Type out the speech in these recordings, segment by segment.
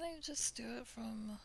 I just do it from...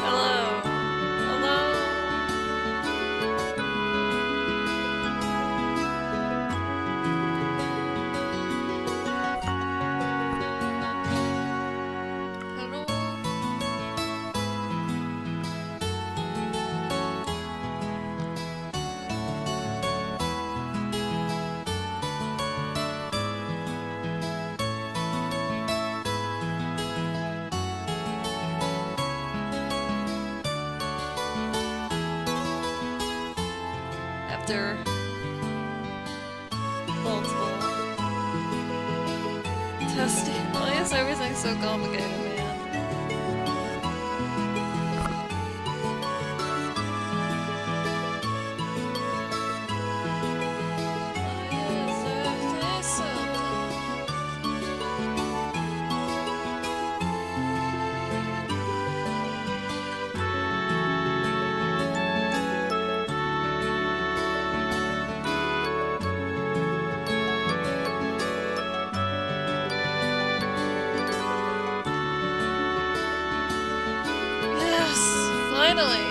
Hello! Hello! Hello? After multiple testing, why is everything so complicated, man? Why is everything so Yes! Finally!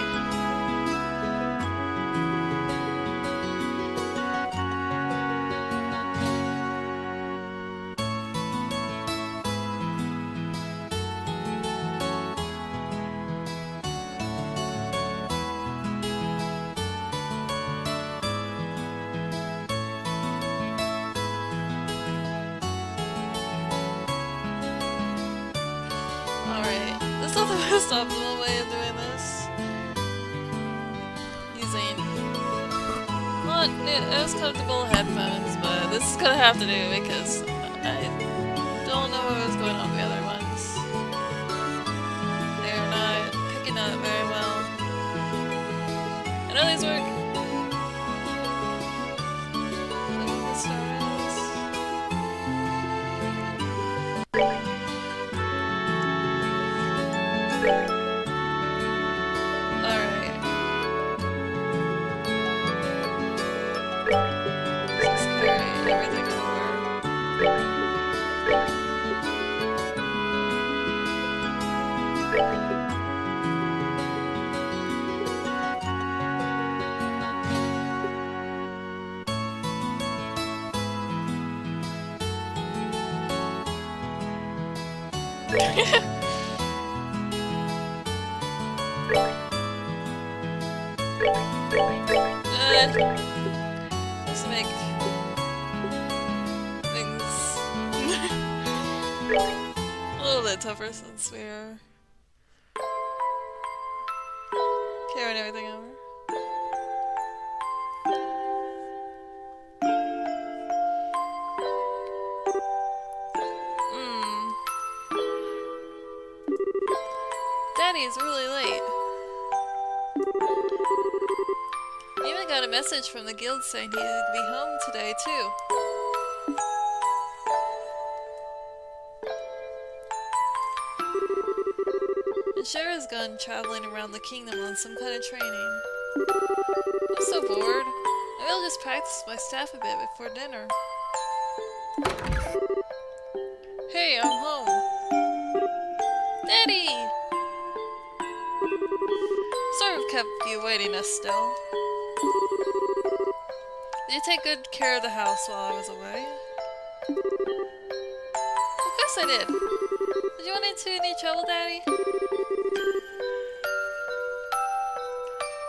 Alright, that's not the most optimal way of doing this. Using not as comfortable headphones, but this is gonna have to do because I don't know what was going on with the other ones. They're not picking up very well. I know these work. Look at the stars. Alright. This is scary. Let's make things a little bit tougher since we're carrying everything over. Daddy's really late. I even got a message from the guild saying he'd be home today, too. And Shara's gone traveling around the kingdom on some kind of training. I'm so bored. Maybe I'll just practice my staff a bit before dinner. Hey, I'm home. Daddy! Sort of kept you waiting, Estelle. Did you take good care of the house while I was away? Of course I did. Did you run into any trouble, Daddy?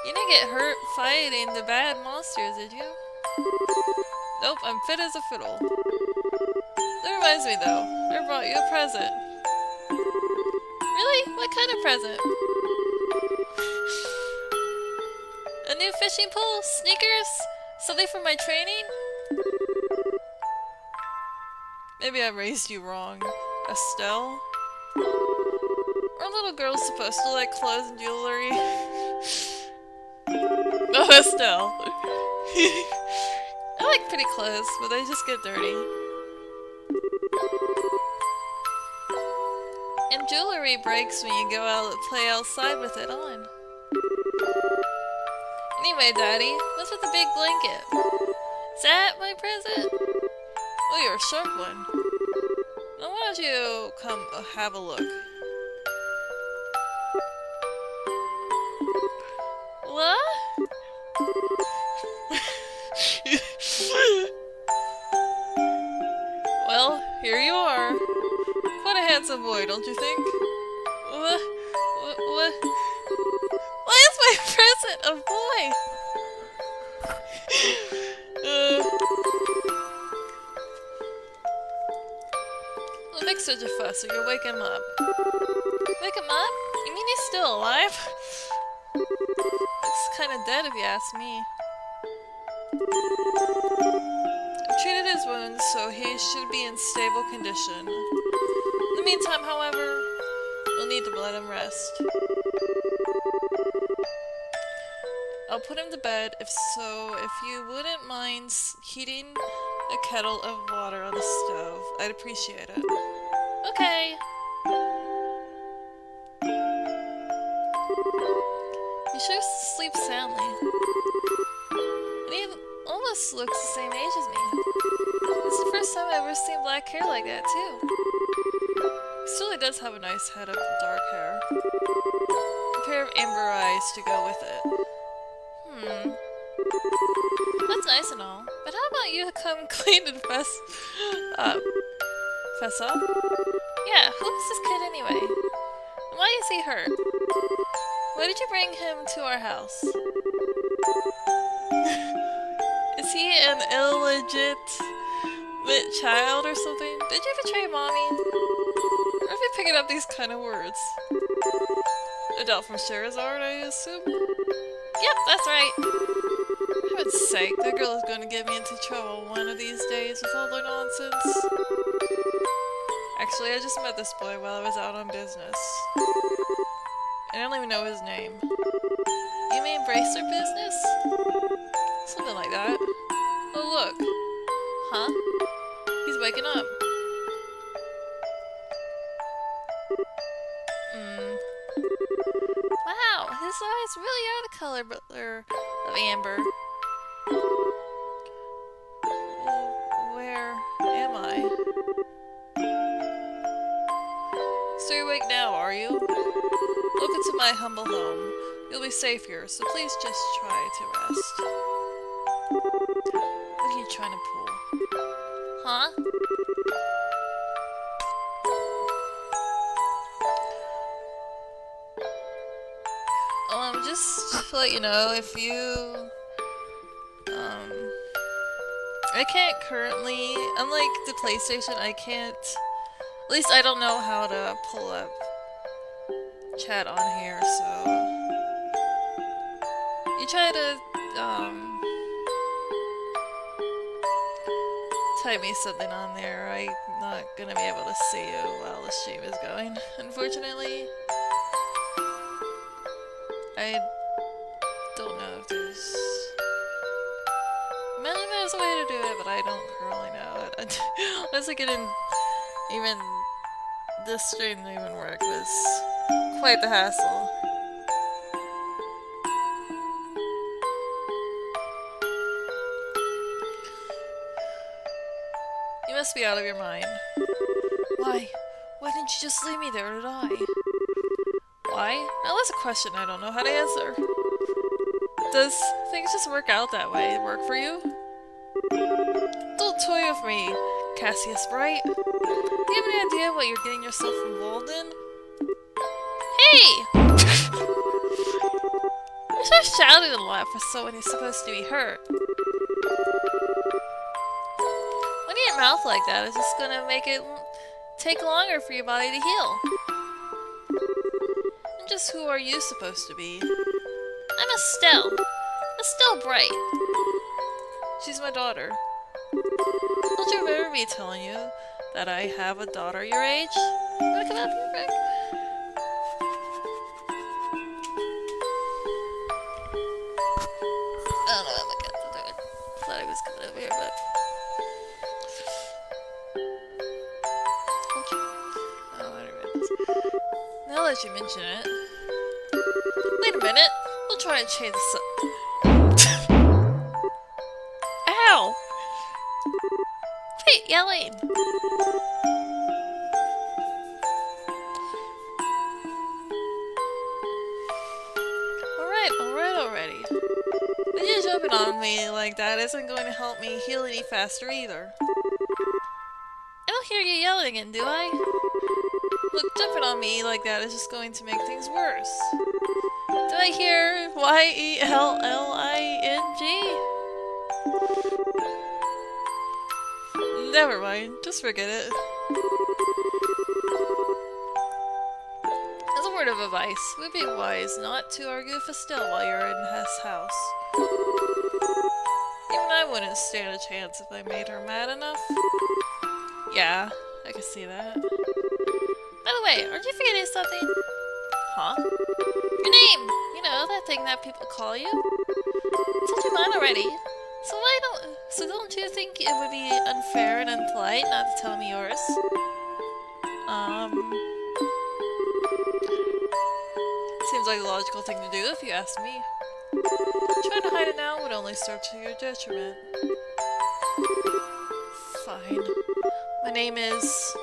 You didn't get hurt fighting the bad monsters, did you? Nope, I'm fit as a fiddle. That reminds me, though. I brought you a present. Really? What kind of present? A new fishing pole? Sneakers? Something for my training? Maybe I raised you wrong, Estelle. Are little girls supposed to like clothes and jewelry? Oh, Estelle. I like pretty clothes, but they just get dirty. And jewelry breaks when you go out and play outside with it on. Anyway, Daddy, what's with the big blanket? Is that my present? Oh, you're a sharp one. Now why don't you come have a look? What? Well, here you are. Quite a handsome boy, don't you think? What? Why is my present a boy? Don't make such a fuss or you'll wake him up. Wake him up? You mean he's still alive? Looks kinda dead if you ask me. I've treated his wounds, so he should be in stable condition. In the meantime, however, we'll need to let him rest. I'll put him to bed, if you wouldn't mind heating a kettle of water on the stove, I'd appreciate it. Okay. You sure sleep soundly. And he almost looks the same age as me. It's the first time I've ever seen black hair like that, too. He really does have a nice head of dark hair. A pair of amber eyes to go with it. That's nice and all, but how about you come clean and fess up? Fess up? Yeah, who is this kid anyway? And why is he hurt? Why did you bring him to our house? Is he an illegitimate child or something? Did you betray mommy? Or have you picking up these kind of words? Adult from Sherazard, I assume? Yep, that's right. For heaven's sake, that girl is going to get me into trouble one of these days with all their nonsense. Actually, I just met this boy while I was out on business. I don't even know his name. You mean bracer business? Something like that. Oh, look. Huh? He's waking up. Wow, his eyes really are the color of amber. Where am I? So you're awake now, are you? Welcome to my humble home. You'll be safe here, so please just try to rest. What are you trying to pull? Huh? just to let you know, if you, I can't currently, unlike the PlayStation, I can't, at least I don't know how to pull up chat on here, so you try to, type me something on there. I'm not gonna be able to see you while the stream is going, unfortunately. I don't know if there's... Maybe there's a way to do it, but I don't currently know it. Once I get in, even this stream to even work was quite the hassle. You must be out of your mind. Why? Why didn't you just leave me there to die? Why? Now that's a question I don't know how to answer. Does things just work out that way? Work for you? Don't toy with me, Cassius Bright. Do you have any idea what you're getting yourself involved in? Hey! You're so shouting a lot for someone who's supposed to be hurt. When you get mouth like that, it's just gonna make it take longer for your body to heal. And just who are you supposed to be? I'm Estelle. Estelle Bright. She's my daughter. Don't you remember me telling you that I have a daughter your age? You wanna come up here, Rick? I don't know what my cats are doing. Thought I was coming over here, but... Oh, anyway. Now that you mention it... Wait a minute! We'll try and change this up. Ow! Quit yelling! Alright already. But you jumping on me like that isn't going to help me heal any faster either. I don't hear you yelling again, do I? Look, jumping on me like that is just going to make things worse. Do I hear Y-E-L-L-I-N-G? Never mind, just forget it. As a word of advice, it would be wise not to argue with Estelle while you're in Hess' house. Even I wouldn't stand a chance if I made her mad enough. Yeah, I can see that. By the way, aren't you forgetting something? Huh? Your name! You know, that thing that people call you. It's such a mine already. So don't you think it would be unfair and unpolite not to tell me yours? Seems like a logical thing to do if you ask me. Trying to hide it now would only serve to your detriment. Fine. My name is...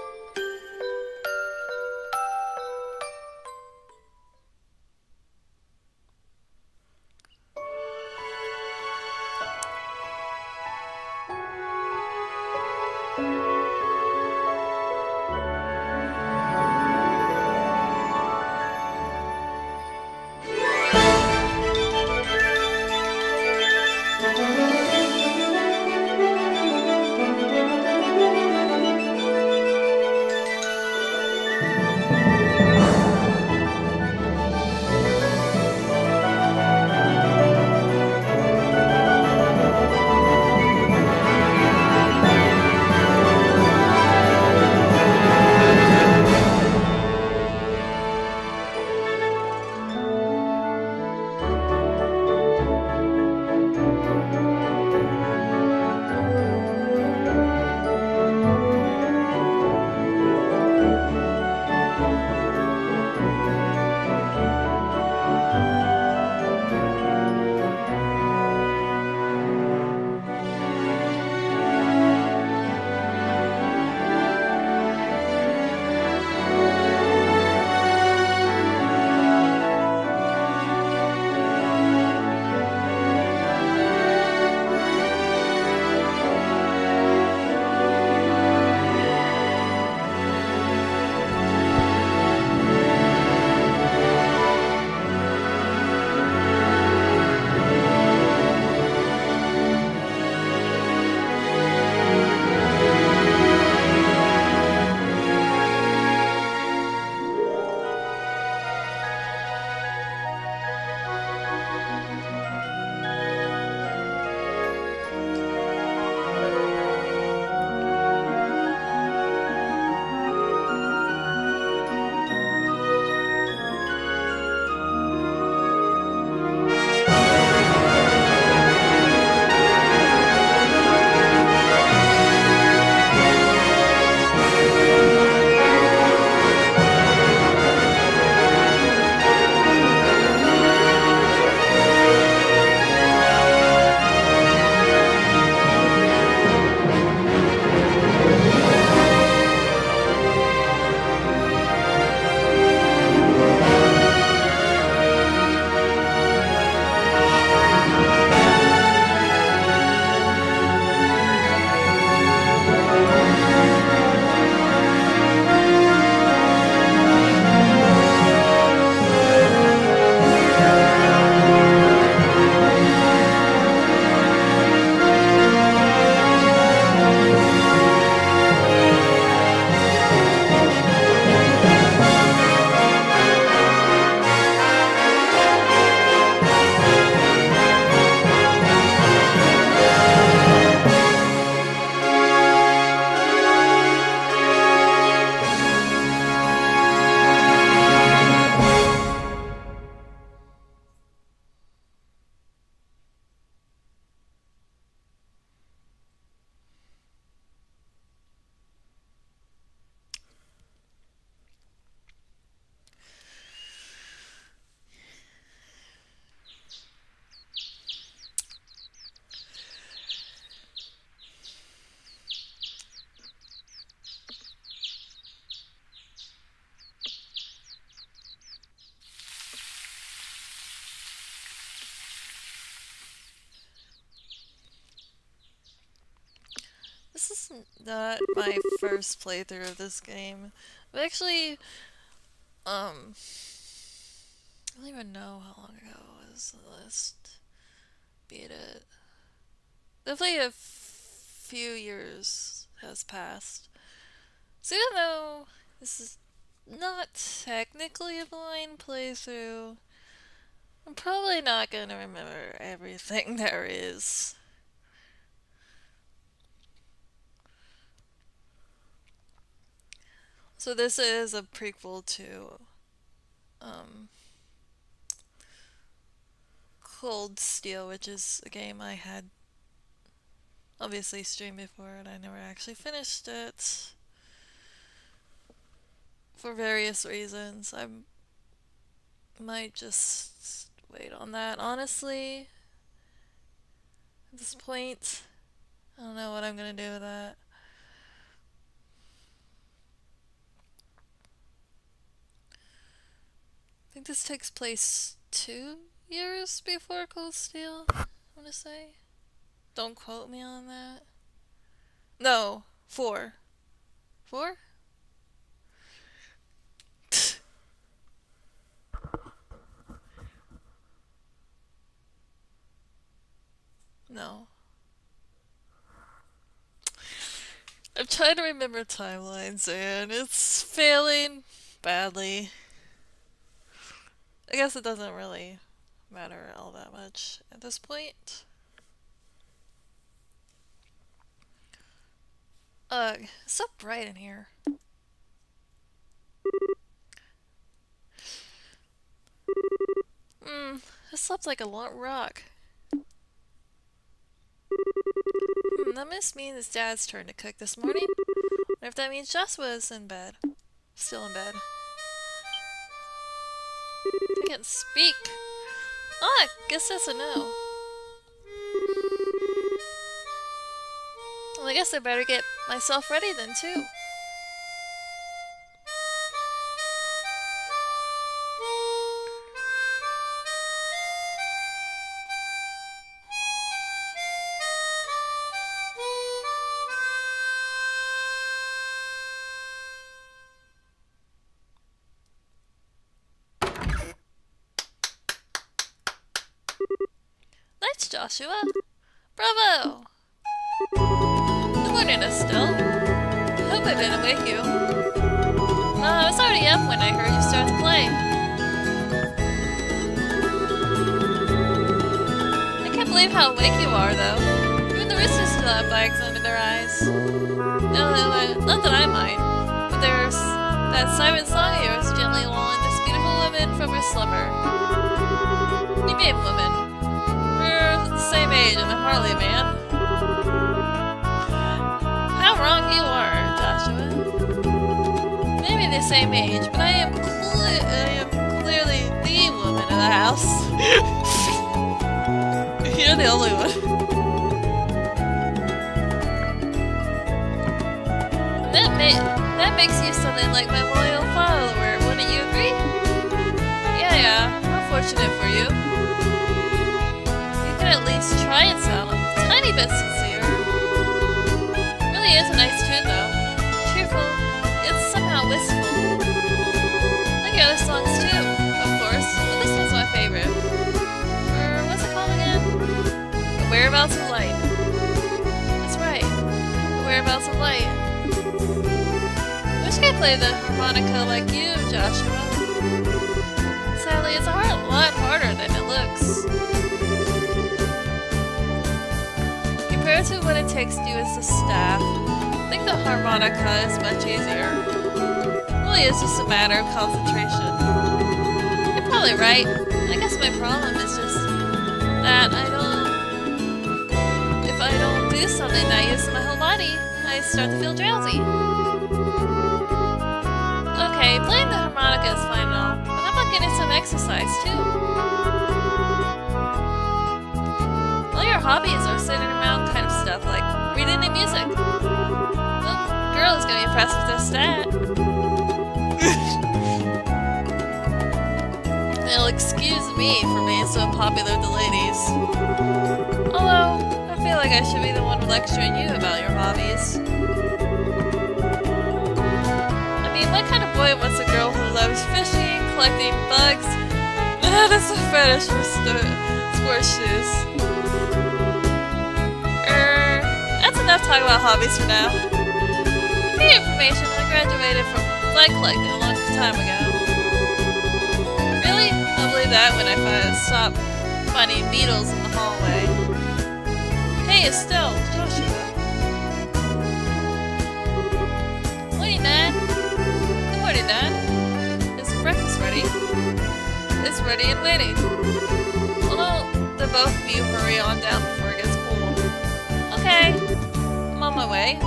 not my first playthrough of this game. But actually, I don't even know how long ago was the last beat it. Definitely a few years has passed. So even though this is not technically a blind playthrough, I'm probably not gonna remember everything there is. So this is a prequel to Cold Steel, which is a game I had obviously streamed before and I never actually finished it for various reasons. I might just wait on that, honestly. At this point, I don't know what I'm gonna do with that. I think this takes place 2 years before Cold Steel, I want to say. Don't quote me on that. No, 4. 4? No. I'm trying to remember timelines and it's failing badly. I guess it doesn't really matter all that much at this point. Ugh, it's so bright in here. This slept like a rock. That must mean it's Dad's turn to cook this morning. Or if that means Joshua's in bed. Still in bed. I can't speak. Oh, I guess that's a no. Well, I guess I better get myself ready then, too. Nice, Joshua. Bravo! Good morning, Estelle. I hope I didn't wake you. No, I was already up when I heard you start to play. I can't believe how awake you are, though. Even the roosters still have bags under their eyes. No, not that I mind. But there's that silent song of yours gently lulling this beautiful woman from her slumber. You mean woman. We're the same age and I'm hardly a man. How wrong you are, Joshua. Maybe the same age, but I am clearly the woman of the house. You're the only one. That makes you something like my loyal follower, wouldn't you agree? Yeah, how fortunate for you. You could at least try and sound a tiny bit sincere. It really is a nice tune, though. Cheerful, it's somehow wistful. Like the other songs, too, of course, but this one's my favorite. What's it called again? The Whereabouts of Light. That's right, The Whereabouts of Light. Wish I could play the harmonica like you, Joshua. Sadly, it's a lot harder than it looks. Compared to what it takes to do as the staff, I think the harmonica is much easier. It really is just a matter of concentration. You're probably right. I guess my problem is just that if I don't do something that uses my whole body, I start to feel drowsy. Okay, playing the harmonica is fine and all, but how about getting some exercise too? All your hobbies are sitting around kind of stuff like reading and music. Well, girl is gonna be impressed with this stat. They'll excuse me for being so popular with the ladies. Although, I feel like I should be the one lecturing you about your hobbies. My kind of boy wants a girl who loves fishing, collecting bugs. That's a fetish for sports shoes. That's enough talk about hobbies for now. For your information, I graduated from bug collecting a long time ago. Really? I'll believe that when I stop finding beetles in the hallway. Hey, Estelle, Joshua. Morning, Dad. Good morning, Dad. Is breakfast ready? It's ready and waiting. Well, the both of you hurry on down before it gets cold. Okay. I'm on my way.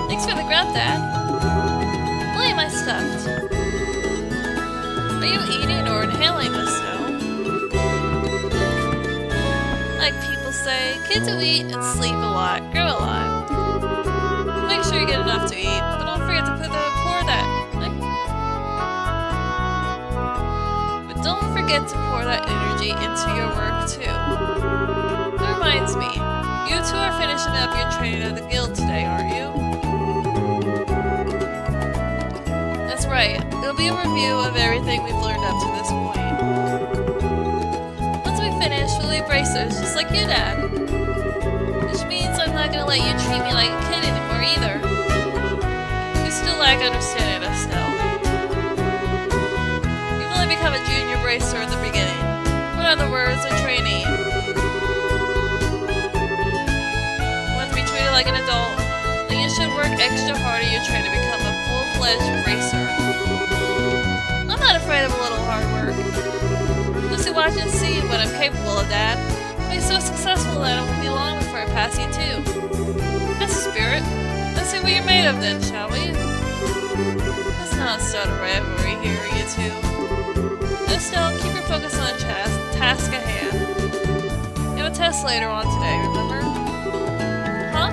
Thanks for the grub, Dad. Why am I stuffed? Are you eating or inhaling this snow? Like people say, kids who eat and sleep a lot grow a lot. Make sure you get enough to eat, but don't forget to pour that energy into your work too. That reminds me, you two are finishing up your training at the guild today, aren't you? That's right. It'll be a review of everything we've learned up to this point. Once we finish, we'll be bracers just like you, Dad. Which means I'm not gonna let you treat me like a kid anymore either. You still lack understanding us still. Become a junior bracer in the beginning. In other words, a trainee. Want to be treated like an adult, then you should work extra hard at your training to become a full-fledged bracer. I'm not afraid of a little hard work. Just watch and see what I'm capable of, Dad. I'll be so successful that it won't be long before I pass you too. That's the spirit. Let's see what you're made of then, shall we? Let's not start a rivalry here, you two. Estelle, keep your focus on the task at hand. You have a test later on today, remember? Huh?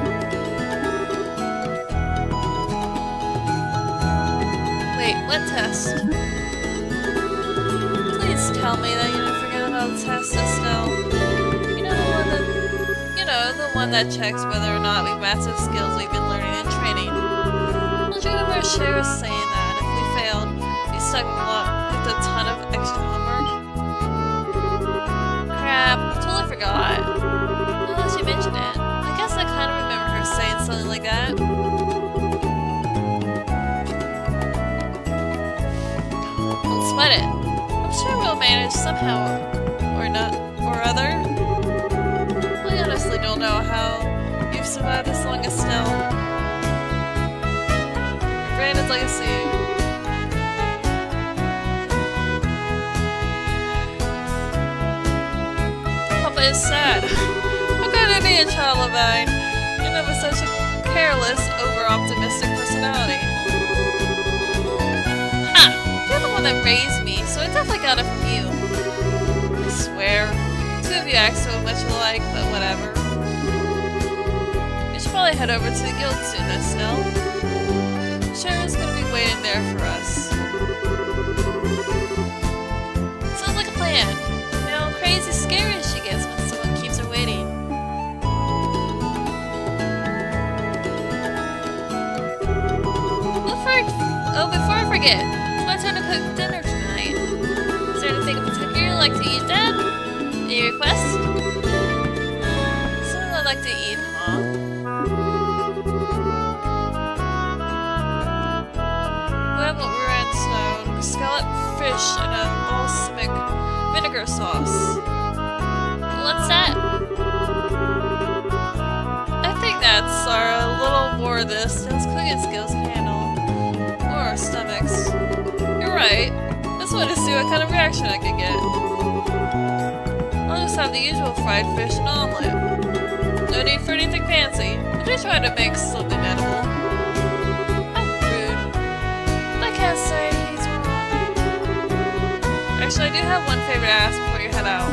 Wait, what test? Please tell me that you didn't forget about the test, Estelle. The one that checks whether or not we've mastered skills we've been learning and training. Don't you remember Shara saying that if we failed, we'd stuck with a ton of extra homework? Crap, totally forgot. Well, as you mentioned it, I guess I kind of remember her saying something like that. Don't sweat it. I'm sure we'll manage somehow or other. I honestly don't know how you've survived this long, Estelle. Your brain is like a sieve. Is sad. How could I be a child of mine? You know, with such a careless, over-optimistic personality. Ha! You're the one that raised me, so I definitely got it from you. I swear. Two of you act so much alike, but whatever. We should probably head over to the guild soon, Estelle. Shara's gonna be waiting there for us. Sounds like a plan. You know, crazy scary as she gets when someone keeps her waiting. Before I forget, it's my turn to cook dinner tonight. Is there anything in particular you'd like to eat, Dad? Any requests? Something I'd like to eat, huh? We have what we're in stone, scallop fish and a balsamic vinegar sauce. What's that? I think that's a little more of this Stella's cooking skills can handle. Or our stomachs. You're right. Just wanted to see what kind of reaction I could get. I'll just have the usual fried fish and omelet. No need for anything fancy. I just tried to make something edible. How rude. I can't say he's wrong. Actually, I do have one favor to ask before you head out.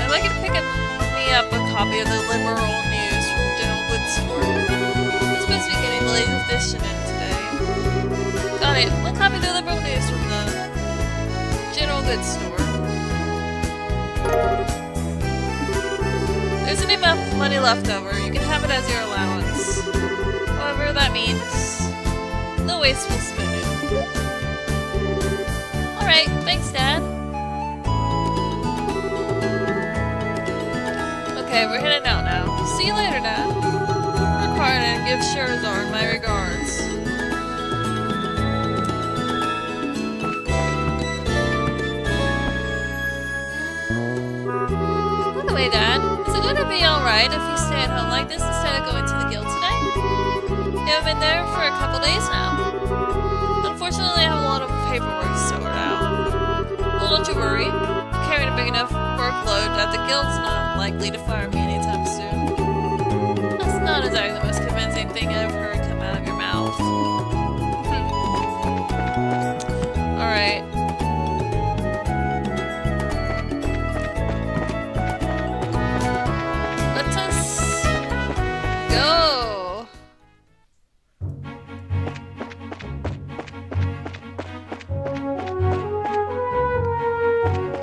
I'd like you to pick me up a copy of the Liberal News from the General Goods Store. I'm supposed to be getting the latest edition in today. Got it. One copy of the Liberal News from the General Goods Store. enough money left over. You can have it as your allowance. However, that means no wasteful spending. Alright, thanks, Dad. Okay, we're heading out now. See you later, Dad. Work hard and give Scherazard my regards. By the way, Dad, is it going to be alright if you stay at home like this instead of going to the guild today? You have been there for a couple days now. Unfortunately, I have a lot of paperwork to sort out. Well, don't you worry. I'm carrying a big enough workload that the guild's not likely to fire me anytime soon. That's not exactly the most convincing thing I've heard come out of your mouth. Alright. Let us go.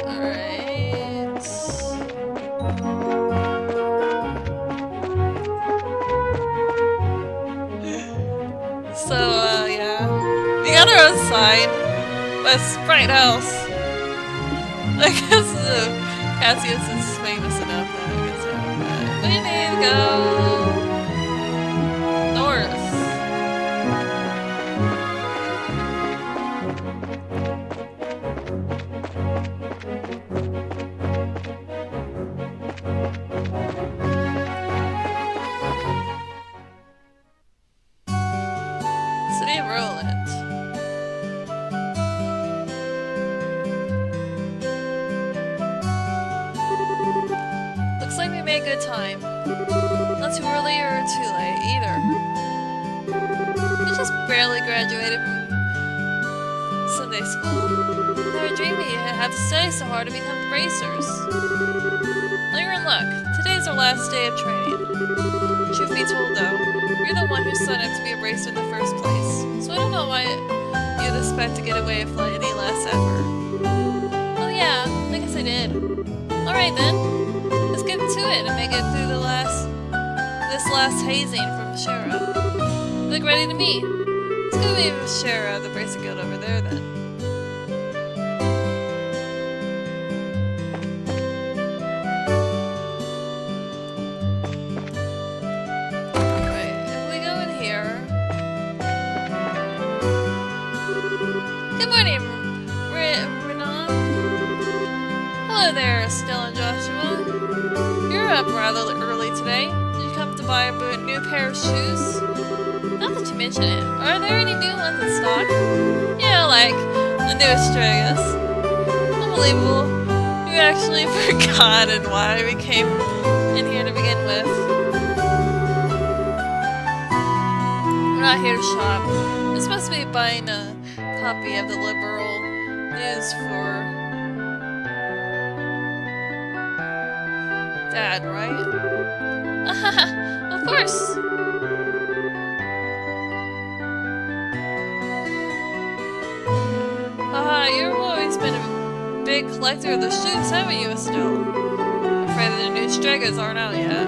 Alright. So, yeah. We got our own sign. But Sprite House. I guess Cassius is famous enough that I guess so. But we need to go north. City of Roland. Looks like we made good time. Not too early or too late either. We just barely graduated from Sunday school. Never dreamed we have to study so hard to become bracers. Well, you're in luck. Today's our last day of training. Truth be told though, you're the one who signed up to be a bracer in the first place, so I don't know why you'd expect to get away with any less effort. Oh yeah, I guess I did. Alright then, let's get to it and make it through this last hazing from Shara. Look ready to meet. Let's go meet with Shara, the Bracer Guild over there then. Good morning, Renan. Hello there, Estelle and Joshua. You're up rather early today. Did you come to buy a new pair of shoes? Not that you mention it. Are there any new ones in stock? Yeah, like the newest Dragus. Unbelievable. You actually forgotten why we came in here to begin with. We're not here to shop. We're supposed to be buying a copy of the Liberal News for Dad, right? Of course! Haha, you've always been a big collector of the shoes, haven't you, Estelle? I'm afraid that the new Stragos aren't out yet.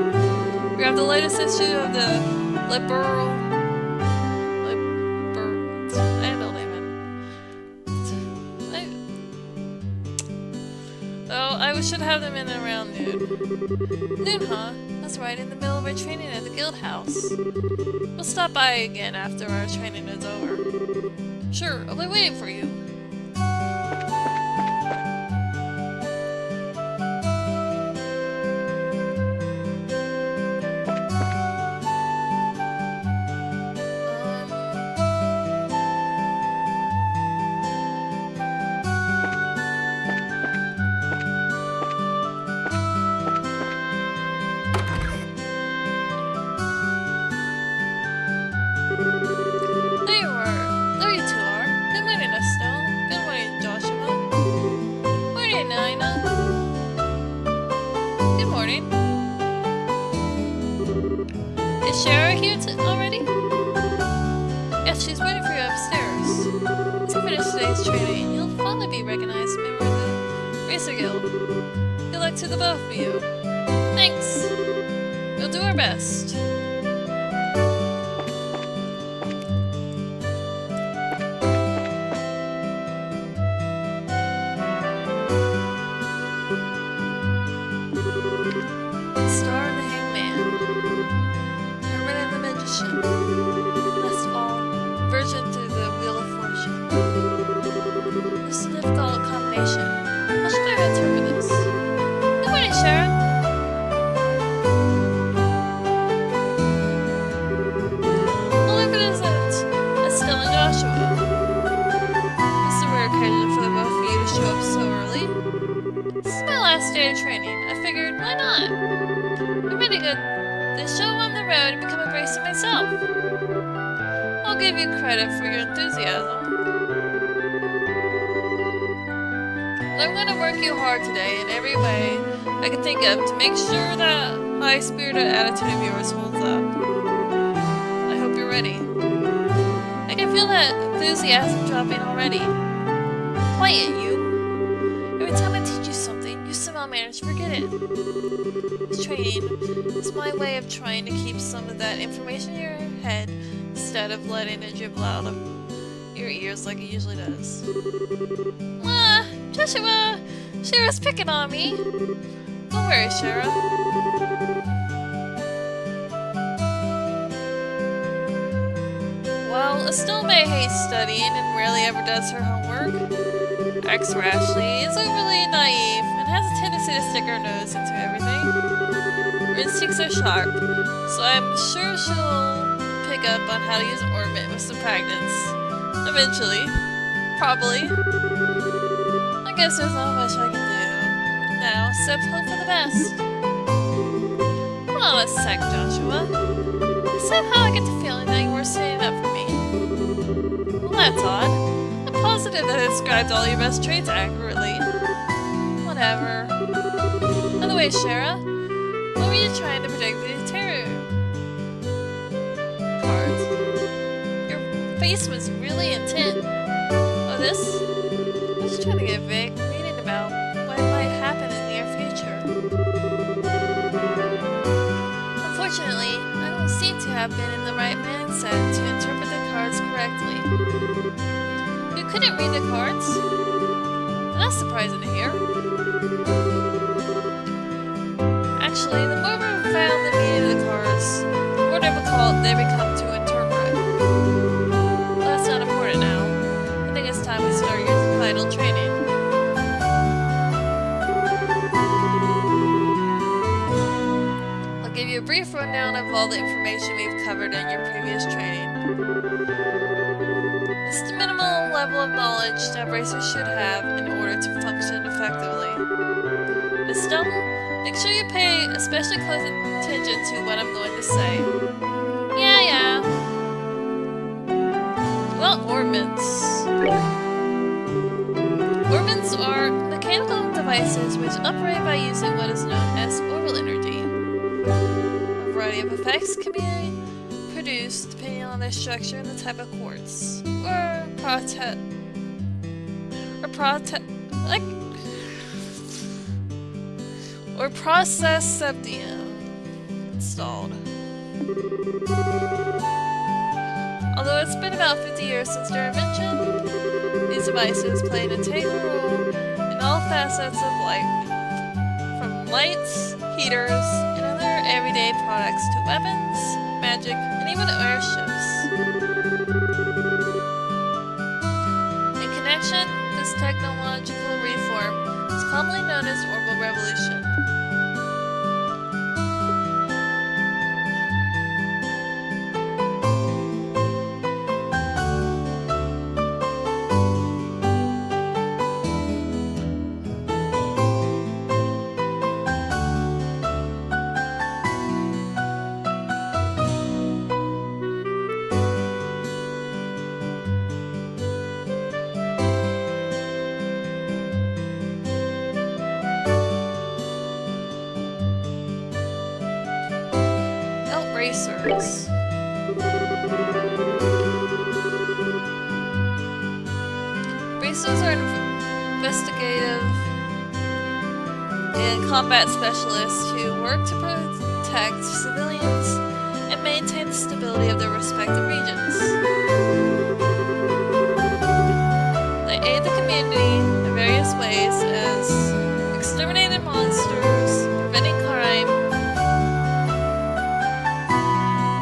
We have the latest issue of the Liberal we should have them in around noon. Noon, huh? That's right, in the middle of our training at the guild house. We'll stop by again after our training is over. Sure, I'll be waiting for you. Is Shara here already? Yes, she's waiting for you upstairs. Once you finish today's training, you'll finally be recognized as a member of the Bracer Guild. Good luck to the both of you. Thanks! We'll do our best. Star and the Hangman. Herman and the Magician. Last of all, Virgin through the Wheel of Fortune. This is a difficult combination. How should I interpret this? Good morning, Sharon. Well, if it isn't Estelle and Joshua. It's a rare occasion for the both of you to show up so early. This is my last day of training. I figured, why not? I'm ready to show on the road and become a bracer myself. I'll give you credit for your enthusiasm. But I'm going to work you hard today in every way I can think of to make sure that high-spirited attitude of yours holds up. I hope you're ready. I can feel that enthusiasm dropping already. Quiet, you. Every time I teach you something, you somehow manage to forget it. This training is my way of trying to keep some of that information in your head instead of letting it dribble out of your ears like it usually does. Joshua! Shara's picking on me! Don't worry, Shara. While Estelle may hate studying and rarely ever does her homework, acts rashly, is overly naive, and has a tendency to stick her nose into everything. Her instincts are sharp, so I'm sure she'll pick up on how to use ornament with some practice. Eventually. Probably. I guess there's not much I can do now, except hope for the best. Hold on a sec, Joshua. Somehow I get the feeling that you were standing up for me. Well, that's odd. I'm positive that it described all your best traits accurately. Whatever. By the way, Shara, what were you trying to predict with your tarot cards? Your face was really intent. Oh, this? I was trying to get a vague reading about what might happen in the near future. Unfortunately, I don't seem to have been in the right mindset to interpret the cards correctly. You couldn't read the cards? That's surprising to hear. Actually, the more we found the meaning of the cards, the more difficult they become to interpret. Well, that's not important now. I think it's time we start your final training. I'll give you a brief rundown of all the information we've covered in your previous training. It's the minimal level of knowledge that bracers should have in order to function effectively. Estelle, make sure you pay especially close attention to what I'm going to say. Yeah. Well, ornaments. Ornaments are mechanical devices which operate by using what is known as orbital energy. A variety of effects can be produced depending on their structure and the type of quartz or process septium installed. Although it's been about 50 years since their invention, these devices play an integral role in all facets of life, from lights, heaters, and other everyday products to weapons, magic, and even airships. In connection, this technological reform is commonly known as orbital revolution. Bracers. Bracers are investigative and combat specialists who work to protect protect civilians and maintain the stability of their respective regions. They aid the community in various ways as exterminating monsters, preventing crime,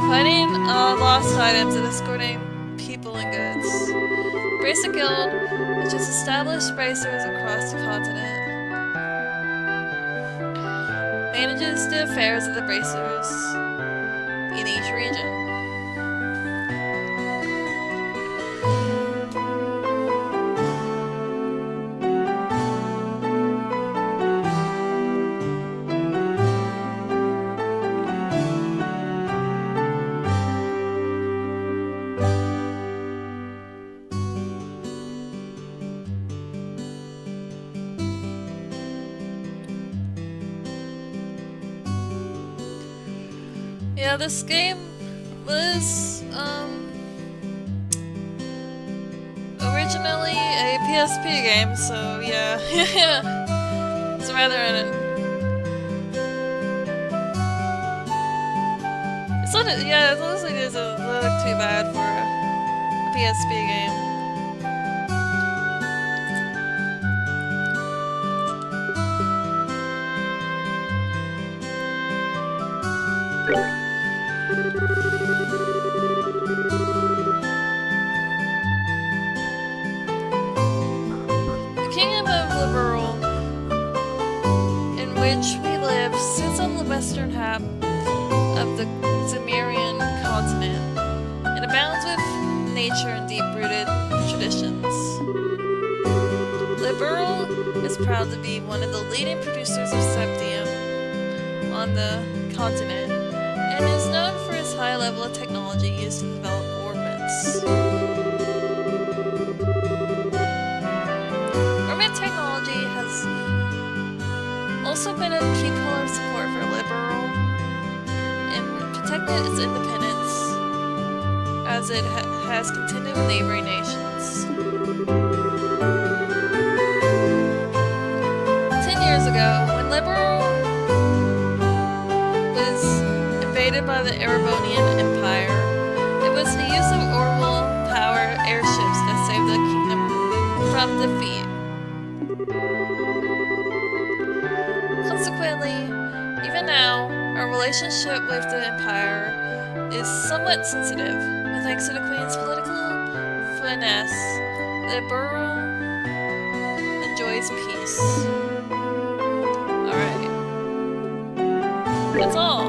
finding lost items, and escorting people and goods. Bracer Guild, which has established bracers across the continent, manages the affairs of the bracers in each region. Yeah, this game was originally a PSP game, so yeah, it's rather it's not, yeah, it looks like it doesn't look too bad for a PSP game. The Kingdom of Liberal, in which we live, sits on the western half of the Zemirian continent and abounds with nature and deep-rooted traditions. Liberal is proud to be one of the leading producers of Septium on the continent and is known for its high level of technology used to develop orbits. Orbit technology has also been a key pillar of support for Liberal in protecting its independence as it has continued with neighboring nations. 10 years ago, when Liberal was invaded by the Erebonian Empire, it was the use of orbital power airships that saved the kingdom from defeat. Consequently, even now, our relationship with the Empire is somewhat sensitive, but thanks to the Queen's political finesse, Liberal enjoys peace. Alright. That's all.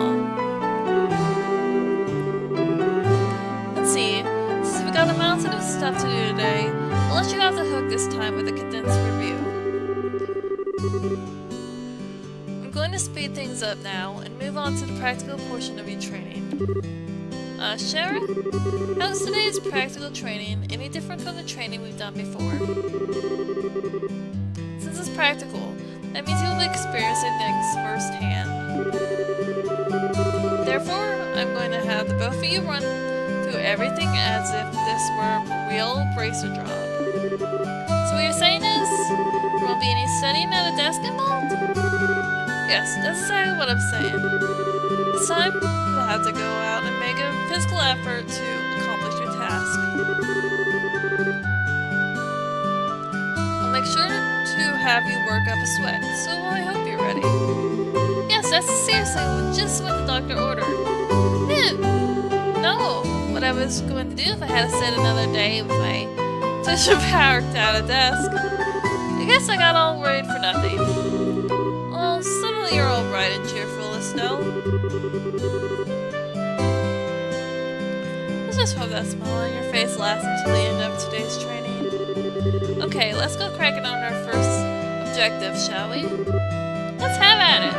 Let's see. Since we got a mountain of stuff to do today, I'll let you off the hook this time with a condensed review. I'm going to speed things up now and move on to the practical portion of your training. Shara, how's today's practical training any different from the training we've done before? Since it's practical, that means you'll be experiencing things firsthand. Therefore, I'm going to have the both of you run through everything as if this were a real bracer job. So what you're saying is, there won't be any studying at a desk involved? Yes, that's exactly what I'm saying. This time, you'll have to go out and make a physical effort to accomplish your task. I'll make sure to have you work up a sweat, so I hope you're ready. Yes, that's seriously just what the doctor ordered. No, what I was going to do if I had to sit another day with my tissue powered at a desk. I guess I got all worried for nothing. Well, suddenly you're all bright and cheerful, Estelle. Let's just hope that smile on your face lasts until the end of today's training. Okay, let's go cracking on our first objective, shall we? Let's have at it!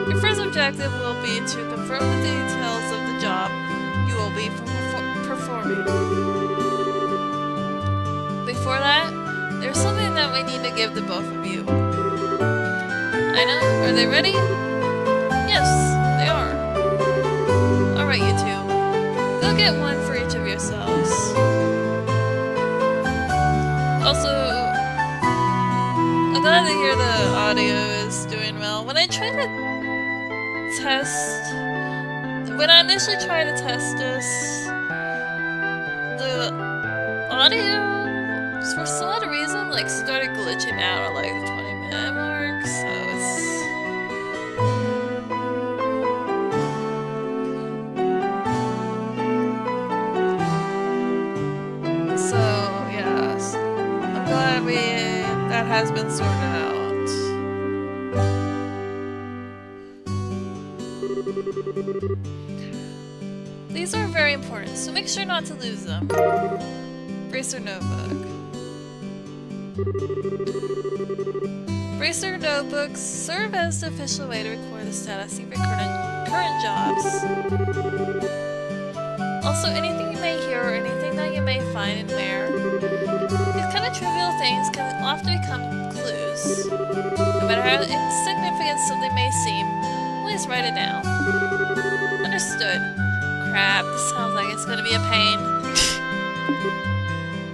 Your first objective will be to confirm the details of the job you will be performing. Before that, there's something that we need to give to both of you. I know, are they ready? Yes, they are. Alright, you two. Go get one for each of yourselves. Also, I'm glad to hear the audio is doing well. When I tried to test. When I initially tried to test this, the audio, for some odd reason, like started glitching out at like the 20-minute mark. So yes, I'm glad that has been sorted out. These are very important, so make sure not to lose them. Bracer notebook. Bracer notebooks serve as the official way to record the status of your current jobs. Also, anything you may hear or anything that you may find in there, these kind of trivial things can often become clues. No matter how insignificant something may seem, please write it down. Understood. Crap, this sounds like it's gonna be a pain.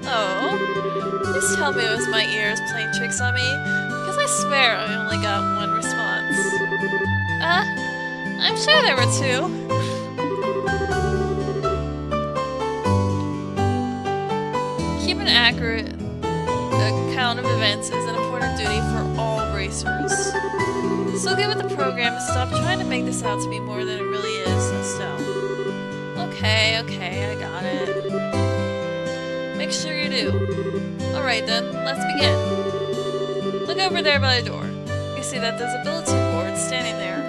Oh, please tell me it was my ears playing tricks on me, because I swear I only got one response. I'm sure there were two. Keep an accurate account of events is an important duty for all bracers. So get with the program and stop trying to make this out to be more than it really is, Estelle. Okay, I got it. Make sure you do. Alright then, let's begin. Look over there by the door. You see that there's a bulletin board standing there.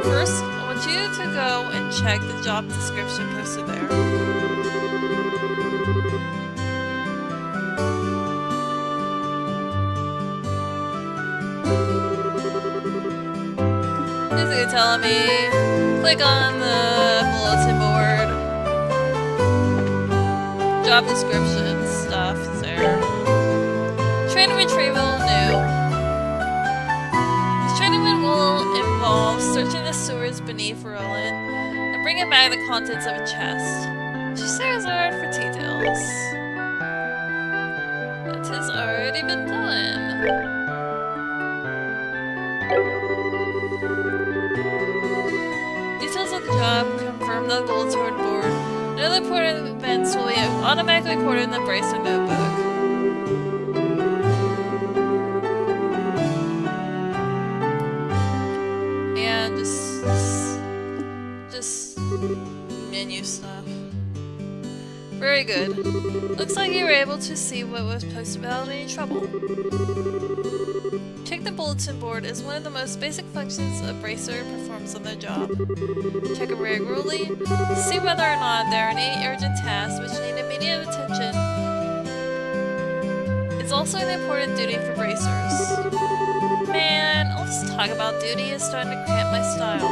First, I want you to go and check the job description posted there. Basically telling me, click on the bulletin board. Job description stuff is there. Training retrieval, new. This training will involve searching the sewers beneath Roland and bringing back the contents of a chest. She stares hard for details. That has already been done. Details of the job confirmed on the bulletin board. Another important events will be automatically recorded in the Bracer notebook. And just menu stuff. Very good. Looks like you were able to see what was posted without any trouble. Check the bulletin board is one of the most basic functions a bracer performs on their job. Check it regularly to see whether or not there are any urgent tasks which need immediate attention. It's also an important duty for bracers. Man, all this talk about duty is starting to cramp my style.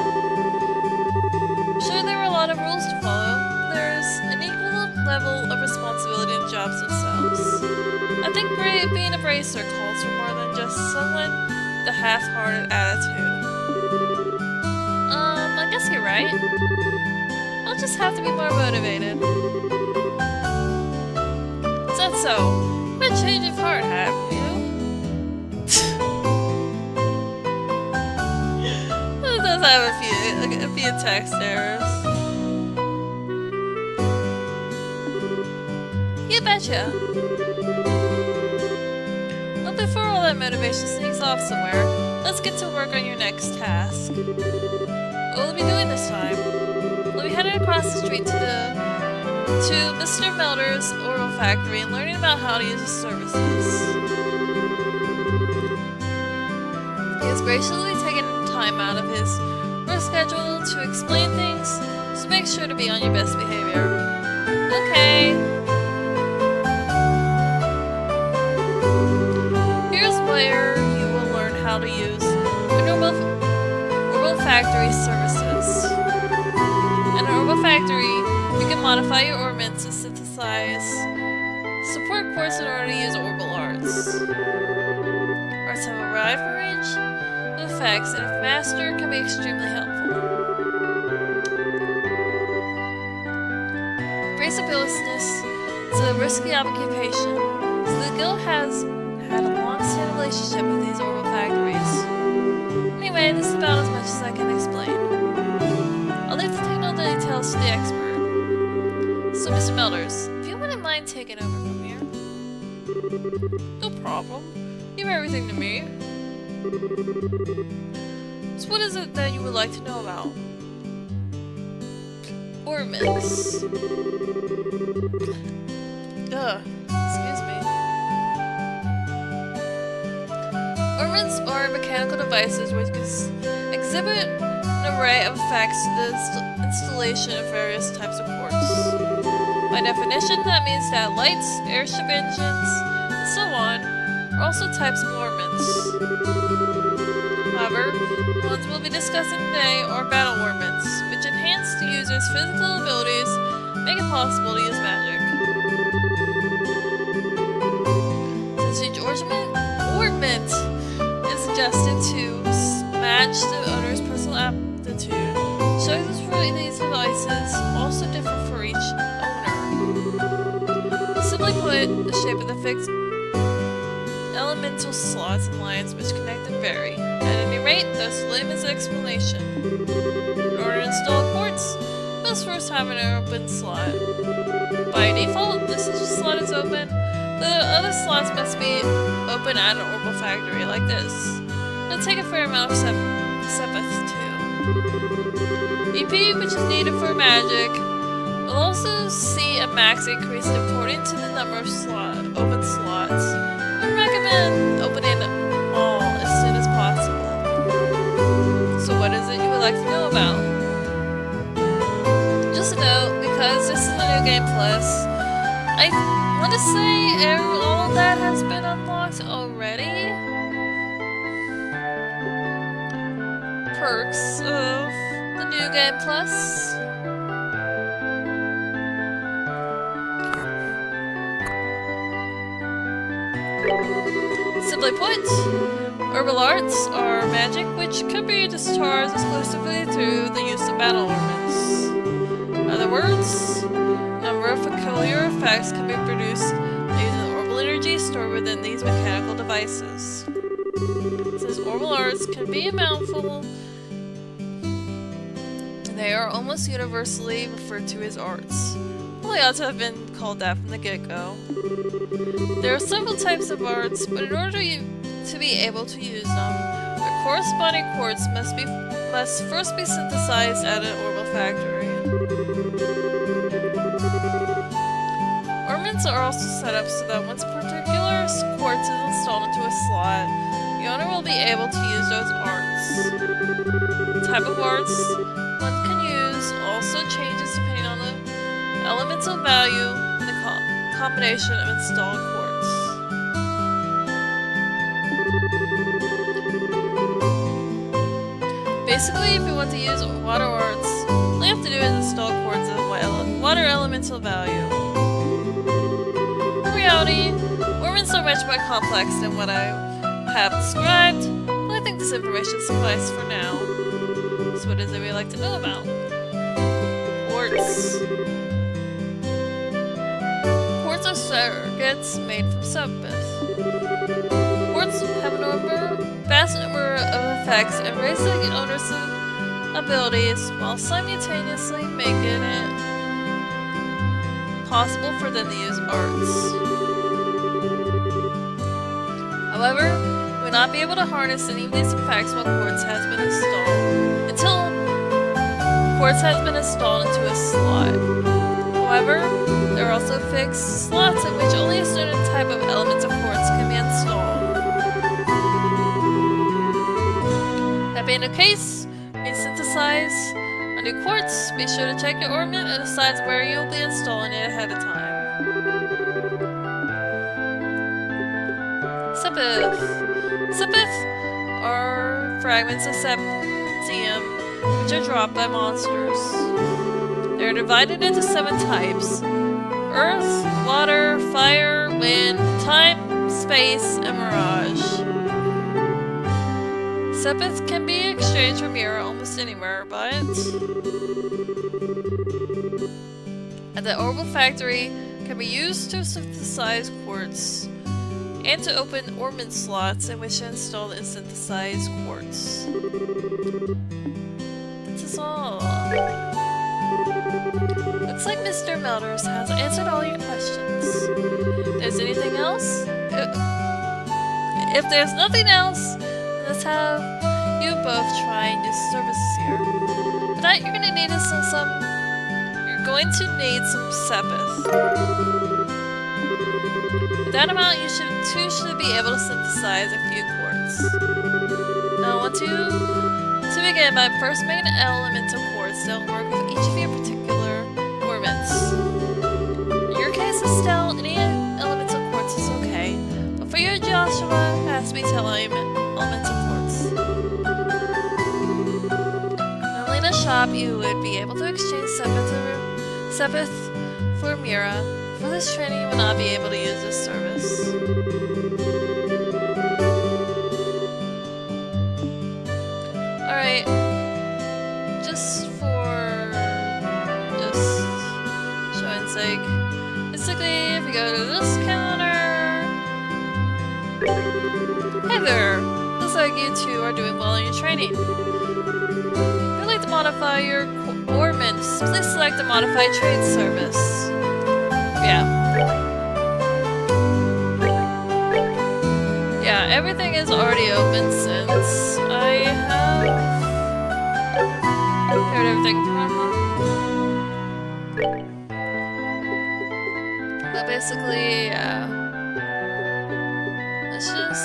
Sure, there are a lot of rules to follow. There's an equal level of responsibility in jobs themselves. I think being a bracer calls for more than just someone with a half-hearted attitude. I guess you're right. I'll just have to be more motivated. Is that so? What a change of heart, have you? It does have a few text errors. You betcha. Well, before all that motivation sneaks off somewhere, let's get to work on your next task. What will we be doing this time? We'll be heading across the street to Mr. Melder's oral factory and learning about how to use his services. He has graciously taken time out of his work schedule to explain things, so make sure to be on your best behavior. Okay. Here's where you will learn how to use Orbital Factory services. In Orbital Factory, you can modify your orbits to synthesize support cores in order to use orbital arts. Arts have a wide range of effects, and if mastered, can be extremely helpful. Braceability is a risky occupation, so the guild has had a long-standing relationship with these orbital factories. Anyway, smelters. If you wouldn't mind taking over from here. No problem. Leave everything to me. So what is it that you would like to know about? Ornaments. Excuse me. Ornaments are mechanical devices which exhibit an array of effects to the installation of various types of quartz. By definition, that means that lights, airship engines, and so on are also types of ornaments. However, the ones we'll be discussing today are battle ornaments, which enhance the user's physical abilities, make it possible to use magic. Since each ornament is adjusted to match the owner's personal aptitude, choices for these devices also differ for each owner. Simply put, the shape of the fixed elemental slots and lines which connect them vary. At any rate, thus layman's explanation. In order to install quartz, you must first have an open slot. By default, this slot is open. The other slots must be open at an orbital factory, like this. It'll take a fair amount of sepith too. EP, which is needed for magic, will also see a max increase according to the number of open slots. We recommend opening all as soon as possible. So what is it you would like to know about? Just a note, because this is a new game plus, I want to say all of that has been unlocked already. Perks of the new game plus. Simply put, herbal arts are magic which can be discharged exclusively through the use of battle ornaments. In other words, a number of peculiar effects can be produced using orbital energy stored within these mechanical devices. Since orbital arts can be a mouthful, they are almost universally referred to as arts. Well, they ought to have been called that from the get-go. There are several types of arts, but in order to be able to use them, their corresponding quartz must first be synthesized at an orbital factory. Ornaments are also set up so that once a particular quartz is installed into a slot, the owner will be able to use those arts. The type of arts one can use also changes depending on the elemental value and the combination of installed quartz. Basically, if you want to use water arts, all you have to do is install quartz of water elemental value. In reality, ornaments are much more complex than what I have described, but I think this information suffices for now. So what is it we like to know about? Quartz. Quartz are circuits made from sepith. Quartz have a vast number of effects and raise the owner's abilities while simultaneously making it possible for them to use arts. However, you will not be able to harness any of these effects while quartz has been installed, until quartz has been installed into a slot. However, there are also fixed slots in which only a certain type of elements of quartz can be installed. That being the case, when you synthesize a new quartz, be sure to check your ornament and decide where you will be installing it ahead of time. Sepith. Sepith are fragments of septium which are dropped by monsters. They are divided into 7 types: earth, water, fire, wind, time, space, and mirage. Sepith can be exchanged for mirror almost anywhere, but at the orbital factory can be used to synthesize quartz and to open ornament slots in which to install the synthesized quartz. That is all. Looks like Mr. Melders has answered all your questions. There's anything else? If there's nothing else, let's have you both try and do services here. For that, you're going to need some sepith. With that amount, you should be able to synthesize a few quartz. Now, I want to begin by first making elemental quartz that will work with each of your particular orbits. In your case, Estelle, any elemental quartz is okay, but for your Joshua, it has to be elemental quartz. Normally in a shop, you would be able to exchange sepith for Mira. For this training, you will not be able to use this service. Alright, just showing sake. Basically, if you go to this counter... Hey there! Looks like you two are doing well in your training. If you'd like to modify your ornaments, please select the Modified Trade service. Yeah, everything is already open since I have heard everything from them. But basically, yeah. Let's just...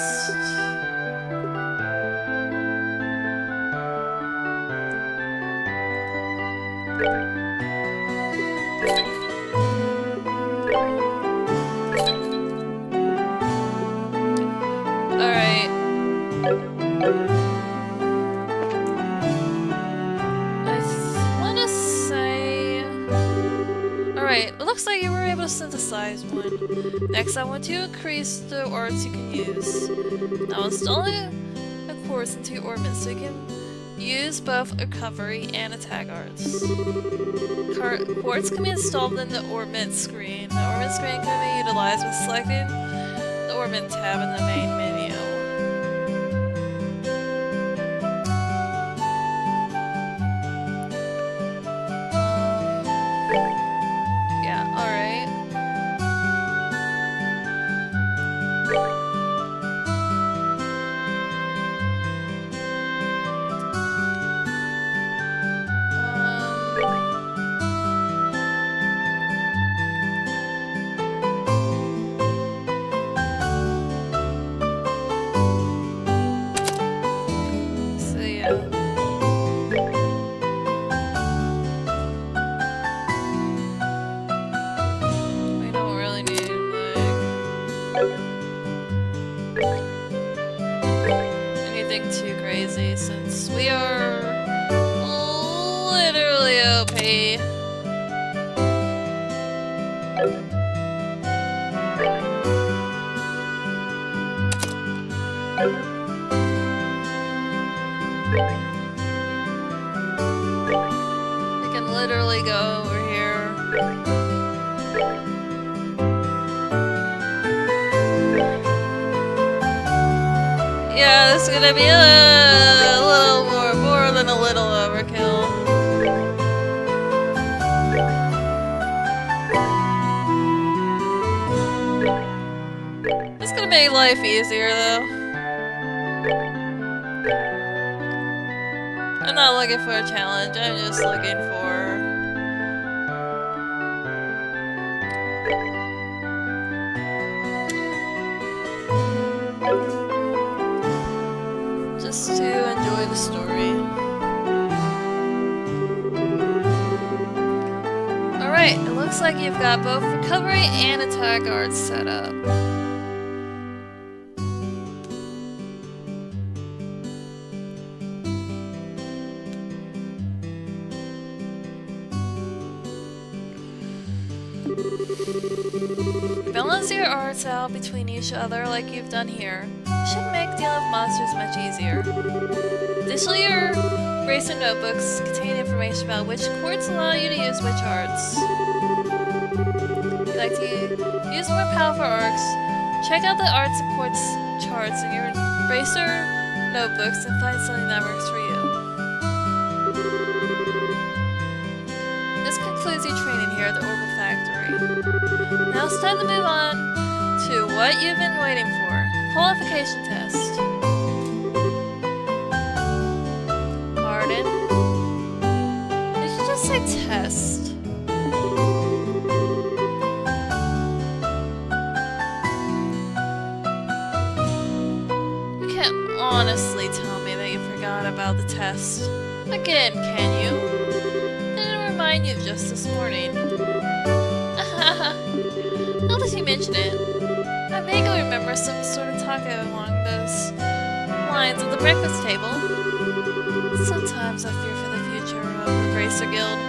Alright. I want to say... Alright, it looks like you were able to synthesize one. Next, I want to increase the arts you can use. Now, installing a quartz into your ornaments so you can use both recovery and attack arts. Quartz can be installed in the ornament screen. The ornament screen can be utilized by selecting the ornament tab in the main menu. Yeah, alright. Too crazy since we are literally OP. We can literally go over here. Yeah, this is gonna be a little more than a little overkill. It's gonna make life easier, though. I'm not looking for a challenge, I'm just looking for... just to enjoy the story. Alright, it looks like you've got both recovery and attack arts set up. Balance your arts out between each other like you've done here. Should make dealing with monsters much easier. Additionally, your bracer notebooks contain information about which quartz allow you to use which arts. If you'd like to use more powerful arts, check out the arts and quartz charts in your bracer notebooks and find something that works for you. This concludes here at the Orbital Factory. Now it's time to move on to what you've been waiting for. Qualification test. Pardon? Did you just say test? You can't honestly tell me that you forgot about the test. Again, can you? Didn't remind you just this morning. Now that you mention it, I vaguely remember some sort of talk along those lines at the breakfast table. Sometimes I fear for the future of the Bracer Guild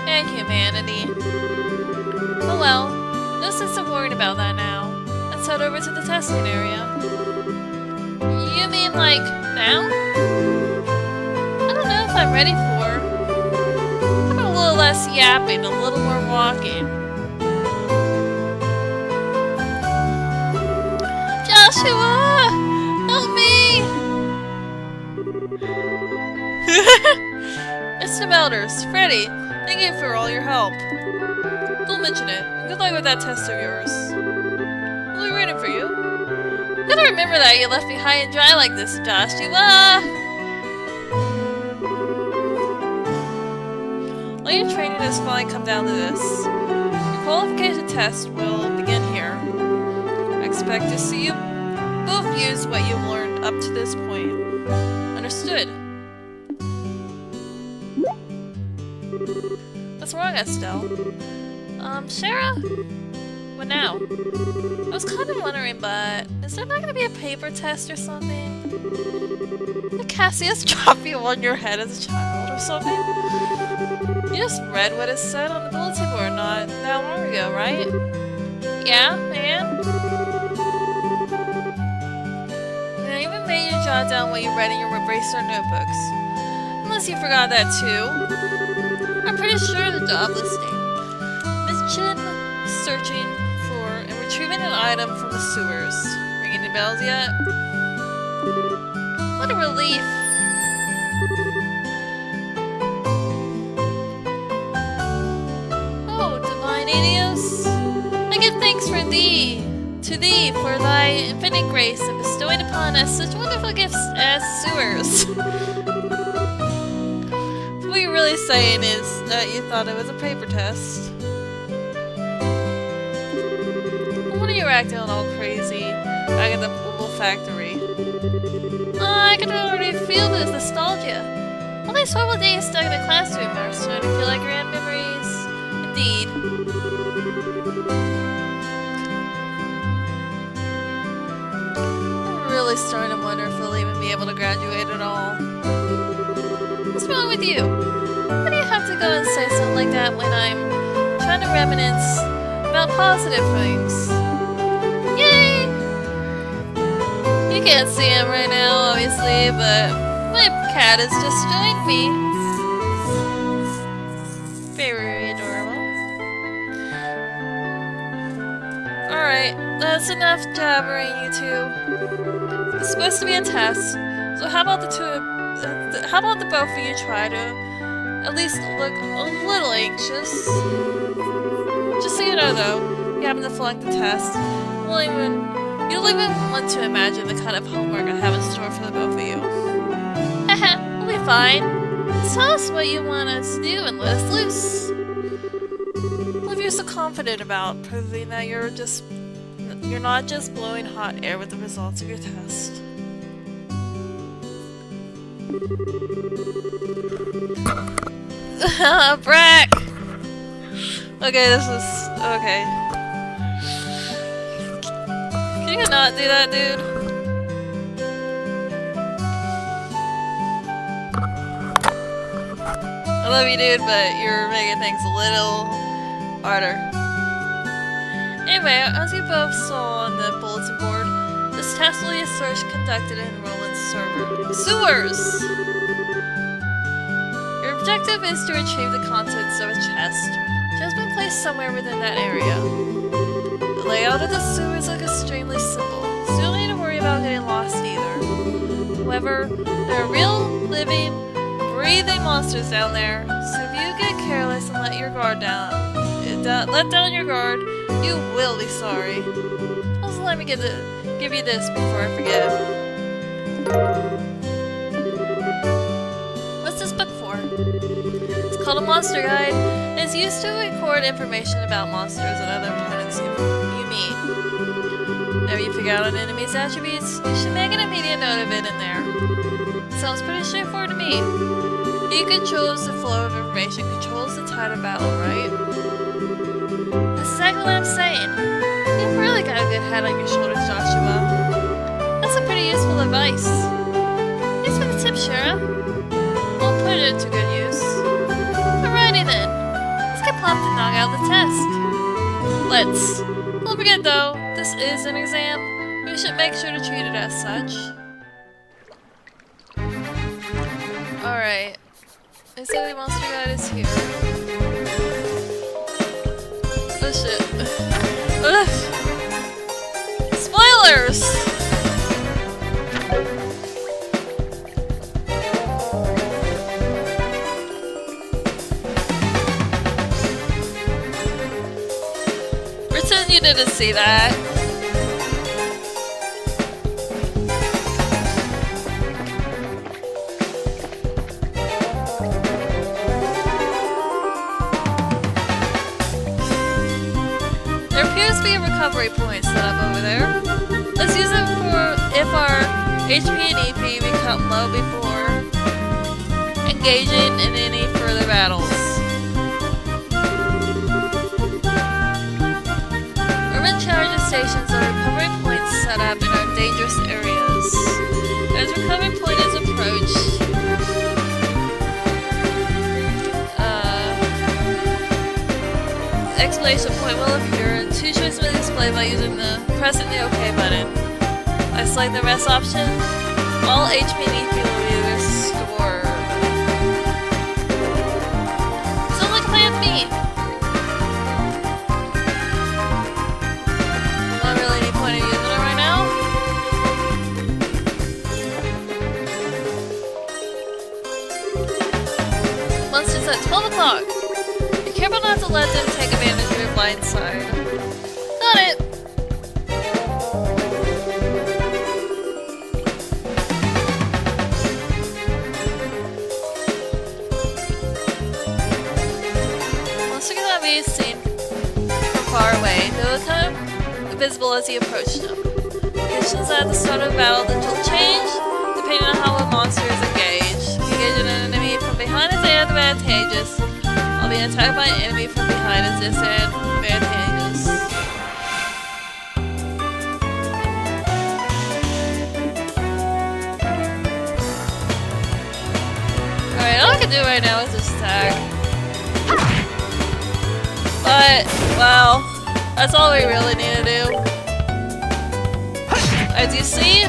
and humanity. Oh well, no sense of worrying about that now. Let's head over to the testing area. You mean like now? I don't know if I'm ready for. How about a little less yapping, a little more walking? Joshua! Help me! Mr. Melders, Freddy, thank you for all your help. Don't mention it. Good luck with that test of yours. We'll be rooting for you. You gotta remember that you left me high and dry like this, Joshua! All your training has finally come down to this. Your qualification test will begin here. I expect to see you both use what you've learned up to this point. Understood? What's wrong, Estelle? Shara? What now? I was kind of wondering, but is there not going to be a paper test or something? Did Cassius drop you on your head as a child or something? You just read what it said on the bulletin board not that long ago, right? Yeah, man? I even made you jot down what you read in your Bracer notebooks. Unless you forgot that too. I'm pretty sure the job listing. Mission searching for and retrieving an item from the sewers. Ringing the bells yet? What a relief. Oh, Divine Aeneas. I give thanks to thee for thy infinite grace in bestowing upon us such wonderful gifts as sewers. What you're really saying is that you thought it was a paper test. What are you acting all crazy back at the Orbital Factory? I can already feel this nostalgia. All these horrible days stuck in the classroom are starting to feel like grand memories. Indeed. I'm really starting to wonder if we'll even be able to graduate at all. What's wrong with you? Why do you have to go and say something like that when I'm trying to reminisce about positive things? Yay! You can't see him right now, obviously, but my cat has just joined me. Very adorable. Alright, that's enough jabbering, you two. It's supposed to be a test, so how about the both of you try to at least look a little anxious? Just so you know, though, you happen to flunk the test. You'll even want to imagine the kind of homework I have in store for the both of you. Haha, we'll be fine. Just tell us what you want us to do and let us loose. Well, if you're so confident about proving that you're not just blowing hot air with the results of your test. Brack! Okay, this is... okay. Can you not do that, dude? I love you, dude, but you're making things a little harder. Anyway, as you both saw on the bulletin board, this test will be a search conducted in Roland's sewers! Your objective is to retrieve the contents of a chest, which has been placed somewhere within that area. The layout of the sewers looks extremely simple, so you don't need to worry about getting lost either. However, there are real, living, breathing monsters down there, so if you get careless and let your guard down let down your guard, you will be sorry. Also, let me give you this before I forget. What's this book for? It's called a monster guide, and it's used to record information about monsters and other opponents you meet. Whenever you figure out an enemy's attributes, you should make an immediate note of it in there. Sounds pretty straightforward to me. He controls the flow of information, controls the tide of battle, right? That's exactly what I'm saying. You've really got a good head on your shoulders, Joshua. That's some pretty useful advice. Thanks for the tip, Shara. I'll put it to good use. Alrighty then. Let's get pumped and knock out the test. Let's. Don't forget though, this is an exam. We should make sure to treat it as such. Alright. They say the monster guide is here. Oh shit. Ugh. Spoilers! Pretend you didn't see that. Recovery point set up over there. Let's use it for if our HP and EP become low before engaging in any further battles. Urban charging stations are recovery points set up in our dangerous areas. As recovery point is approached, exclamation point will appear and two choices will be displayed by using pressing the OK button. I select the rest option. All HP and EP will be restored. Sounds like a plan to me. Not really any point in using it right now. Monsters at 12 o'clock. Be careful not to let them take advantage of your blind side. Got it! Monster cannot be seen from far away. They will become invisible as you approach them. Conditions at the start of battle that will change depending on how a monster is engaged. Engaging an enemy from behind is advantageous. While being attacked by an enemy from behind is disadvantageous. Alright, all I can do right now is just attack. But, well, that's all we really need to do. As you see...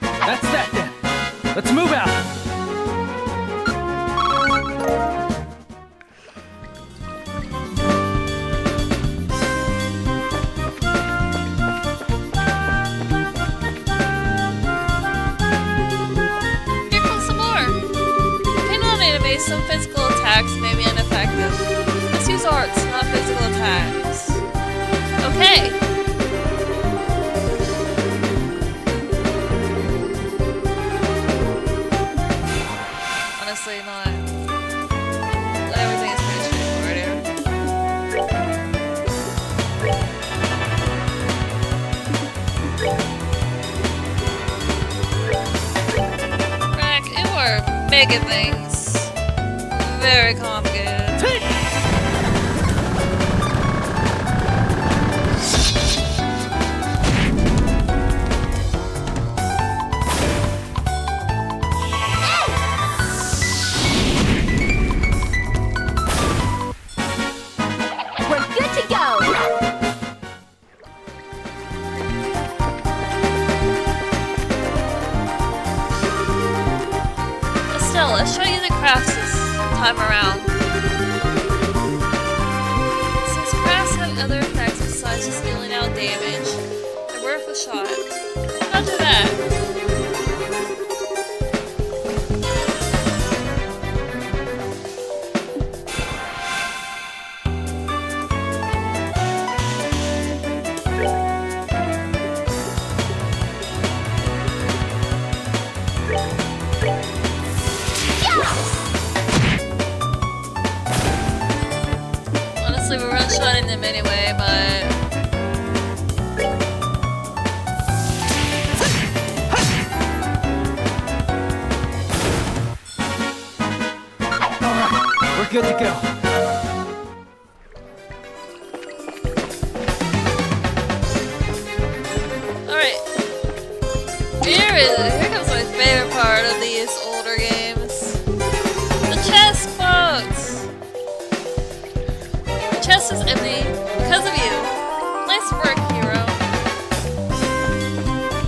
That's that then. Let's move out. Some physical attacks may be ineffective. Let's use arts, not physical attacks. Okay. Honestly, not. Everything is pretty straightforward here. Rack, you are making things very complicated. We're good to go! Estelle, let's try using crafts time around. Since crafts have other effects besides just dealing out damage, they're worth a shot. I'll do that. him anyway, but... Alright, we're good to go. Alright. Here comes my favorite part of these older games. The chest quotes! The chest is empty because of you. Nice work, hero.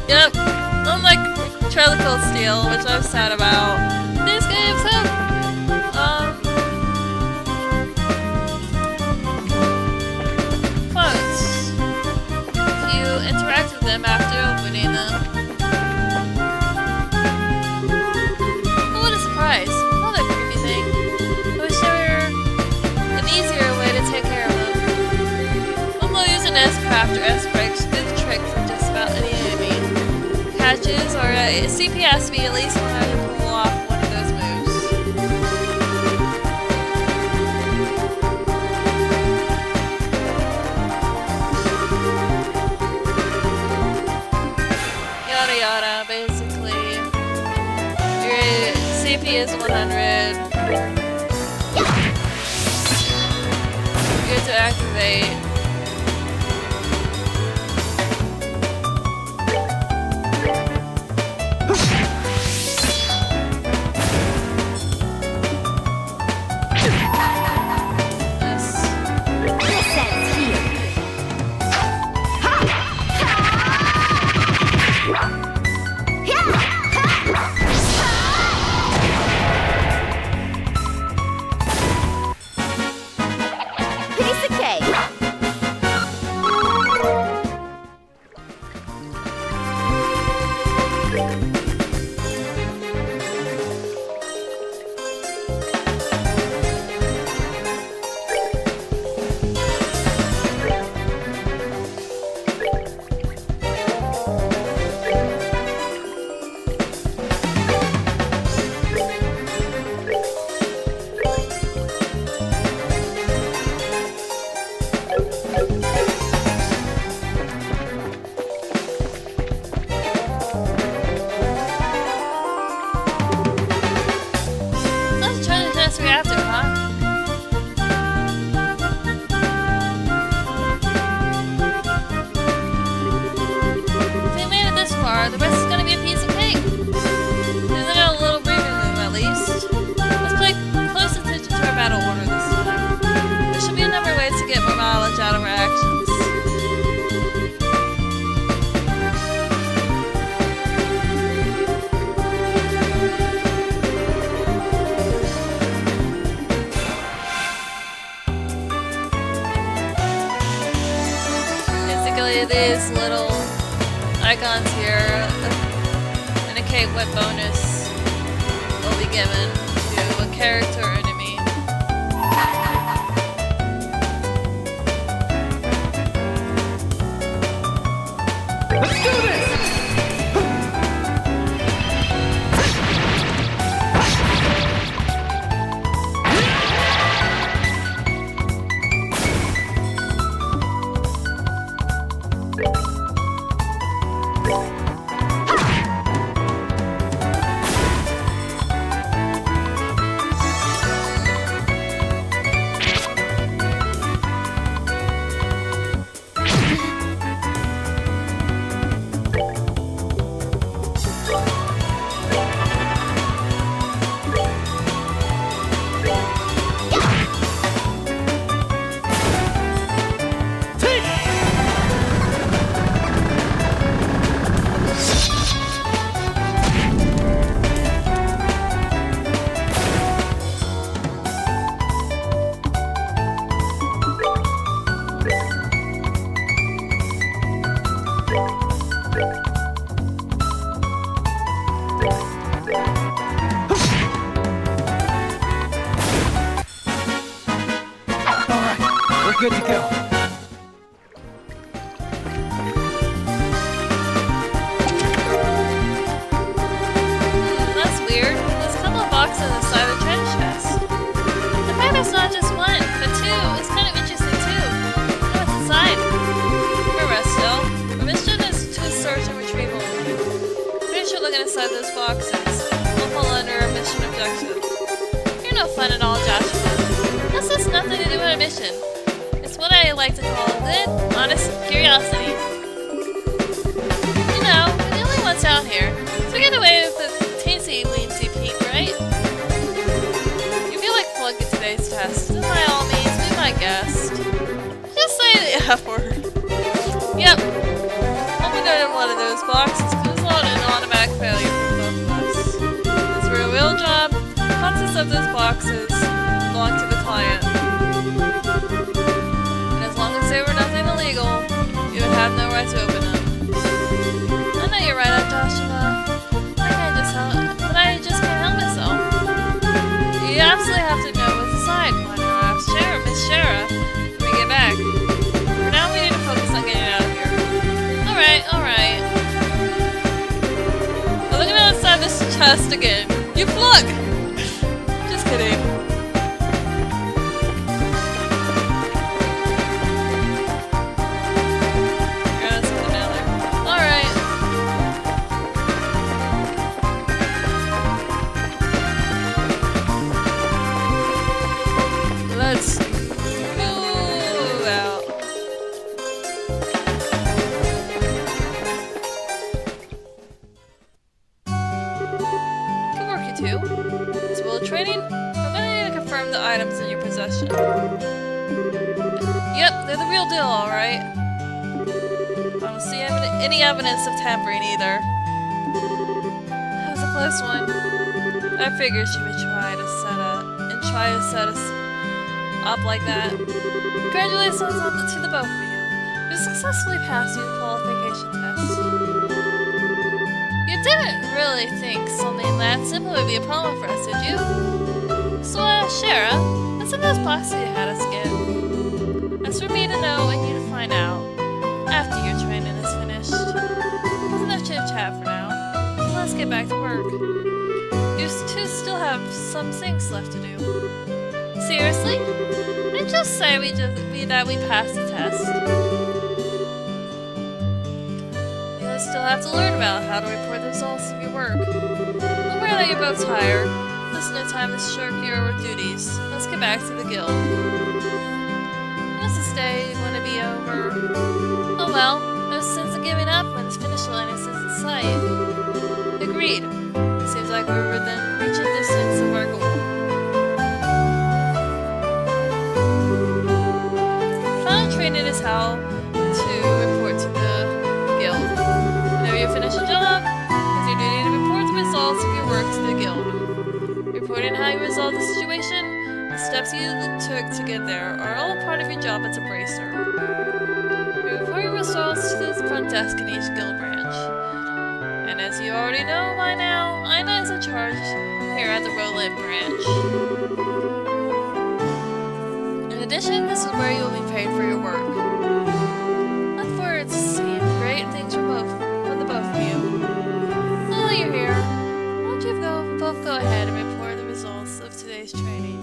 Yep, unlike Charlie Cold Steel, which I'm sad about, these games have, quotes. If you interact with them after opening them. Oh, what a surprise. Another creepy thing. I wish there were an easier way to take care of them. Although using S-Craft or S-Breaks did the trick for just about any enemy. Catches, or CP has to be at least one how to pull off one of those moves. Yada yada, basically. Your CP is 100. You get to activate. Innocence here. Piece of cake. Let's try the dance reactor, huh? If we made it this far, the rest is gonna be a piece of cake. There's a little breathing room at least. Let's pay close attention to our battle order this time. There should be a number of ways to get more mileage out of our actions. Basically, these little icons here indicate what bonus will be given to a character or enemy. Let's do this! Good to go. That's weird. There's a couple of boxes inside the treasure chest. The fact there's not just one, but two is kind of interesting too. inside those boxes will fall under a mission objective. You're no fun at all, Joshua. This has nothing to do with a mission. It's what I like to call good, honest curiosity. You know, we're the only ones out here, so we get away with the teensy-weensy peek, right? If you like flunk in today's test, then by all means, be my guest. Just say the F word. Yep. I'll be in one of those boxes because it's not an automatic failure for both of us. It's a real job. The contents of those boxes belong to the client. And as long as they were nothing illegal, you would have no right to open them. I know you're right, Joshua. But I just can't help myself. You absolutely have to know what's inside. Why not ask Miss Shara, when we get back? For now, we need to focus on getting out of here. Alright. I'm looking outside this chest again. You plug! Just kidding. Alright. Let's move out. Good work, you two. As well as training, I'm gonna need to confirm the items in your possession. Yep, they're the real deal, alright. I don't see any evidence of tampering either. That was a close one. I figured she would try to set us up like that. Congratulations to the both of you. You successfully passed your qualification test. You didn't really think something that simple would be a problem for us, did you? So, Shara, what's in those boxes you had us get? That's for me to know and you to find out after your training is finished. There's enough chit-chat for now. So let's get back to work. You two still have some things left to do. Seriously? Didn't just say that we passed the test. You still have to learn about how to report the results of your work. I'm aware that you're both tired. There's no time to shirk your duties. Let's get back to the guild. When's this day going to be over? Oh well, no sense in giving up when the finish line is in sight. Agreed. Seems like we're within reaching distance of our goal. Training is how to report to the guild. Whenever you finish a job, it's your duty to report the results of your work to the guild. Reporting how you resolved the situation, the steps you took to get there, are all a part of your job as a bracer. You report your results to the front desk in each guild branch. And as you already know by now, Aina is in charge here at the Roland branch. In addition, this is where you will be paid for your work. Look forward to seeing great things from the both of you. Now that you're here, why don't you both go ahead and report the results of today's training.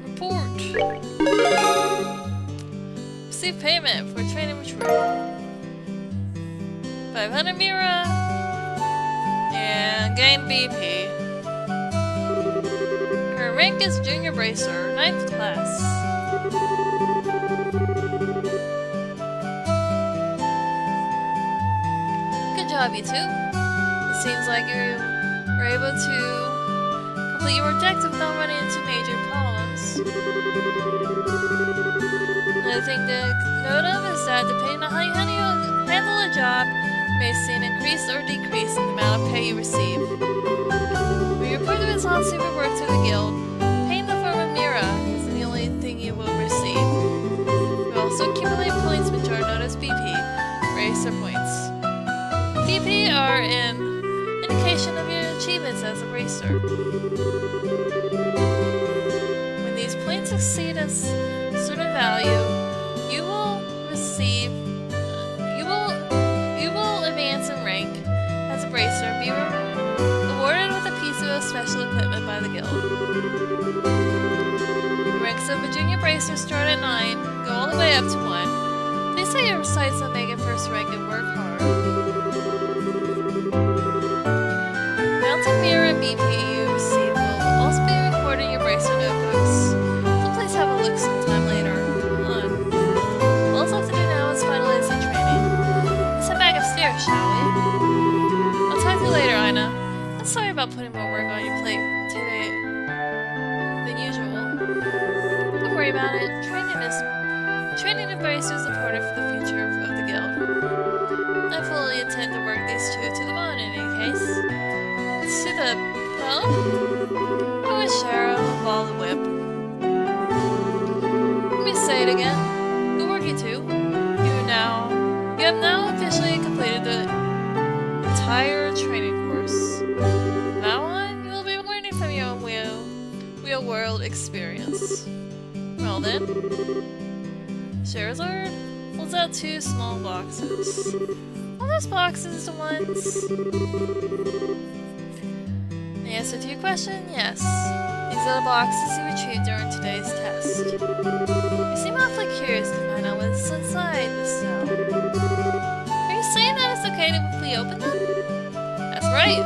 Report. Receive payment for training recruit. 500 Mira. And gain BP. Her rank is Junior Bracer, 9th class. Good job, you two. It seems like you were able to complete your objective without running into major problems. Another thing to note of is that depending on how you handle a job, may see an increase or decrease in the amount of pay you receive. When you report the results of your work to the guild, pay in the form of Mira is the only thing you will receive. You also accumulate points which are known as BP, Racer points. BP are an indication of your achievements as a racer. When these points exceed a certain value, you will advance in rank as a bracer and be awarded with a piece of special equipment by the guild. The ranks of a junior bracer start at 9, go all the way up to 1. our sights on making first rank and work hard. Mountain Mirror and BP you received will also be recording your bracer notebooks, so please have a look sometime later on. All that's left to do now is finalize the training. Let's head back upstairs, shall we? I'll talk to you later, Ina. I'm sorry about putting more work on your plate today than usual. Don't worry about it. Training the bracers is important for the future of the guild. I fully intend to work these two to the bone in any case. To the bone? Who is Cheryl of all the whip? Let me say it again. Good work, you two. You have now officially completed the entire training course. From now on, you will be learning from your own real world experience. Well then, Sherazard holds out 2 small boxes. Are those boxes the ones? The answer to your question, yes. These are the boxes you retrieved during today's test. You seem awfully curious to find out what's inside this cell. Are you saying that it's okay if we open them? That's right.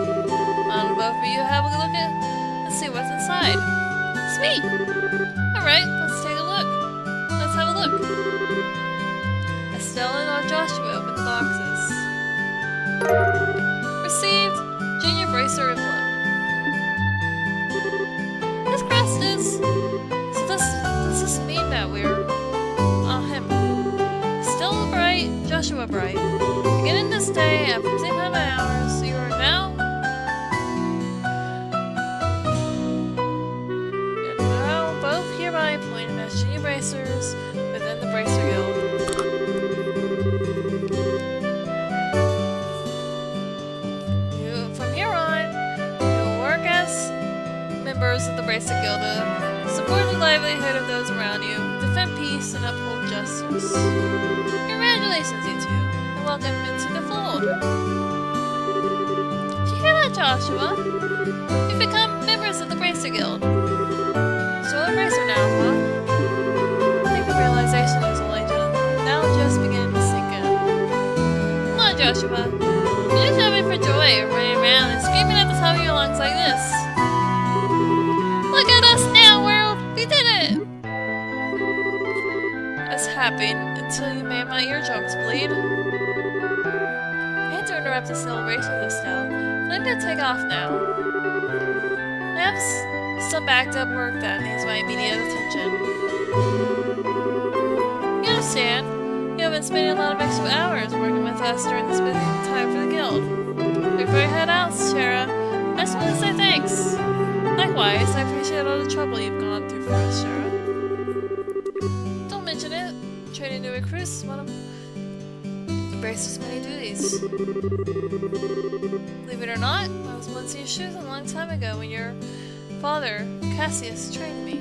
Why don't both of you have a look at and see what's inside? Sweet! Alright, let's take a look. Let's have a look. Estella and Joshua opened the boxes. Received Junior Bracer Emblem. This crest is... So does this mean that we're... him. Stella Bright, Joshua Bright. Beginning this day at 1500 hours, you are now... You're now both hereby appointed as Junior Bracers within the Bracer Guild. From here on, you will work as members of the Bracer Guild to support the livelihood of those around you, defend peace, and uphold justice. Congratulations, you two, and welcome into the fold. Did you hear that, Joshua? You've become members of the Bracer Guild. So a Bracer now, huh? I think the realization is only now just beginning to sink in. Come on, Joshua. You're just jumping for joy, running around and screaming at the top of your lungs like this. Look at us now, world! We did it! I was happy until you made my eardrums bleed. I hate to interrupt the celebration of this town, but I'm gonna take off now. I have some backed up work that needs my immediate attention. You understand? You have been spending a lot of extra hours working with us during this busy time for the guild. Before you head out, Shara, I just want to say thanks. Likewise, I appreciate all the trouble you've gone through for us, Shara. Don't mention it. Training new recruits is one of the Bracer's many duties. Believe it or not, I was once in your shoes a long time ago when your father, Cassius, trained me.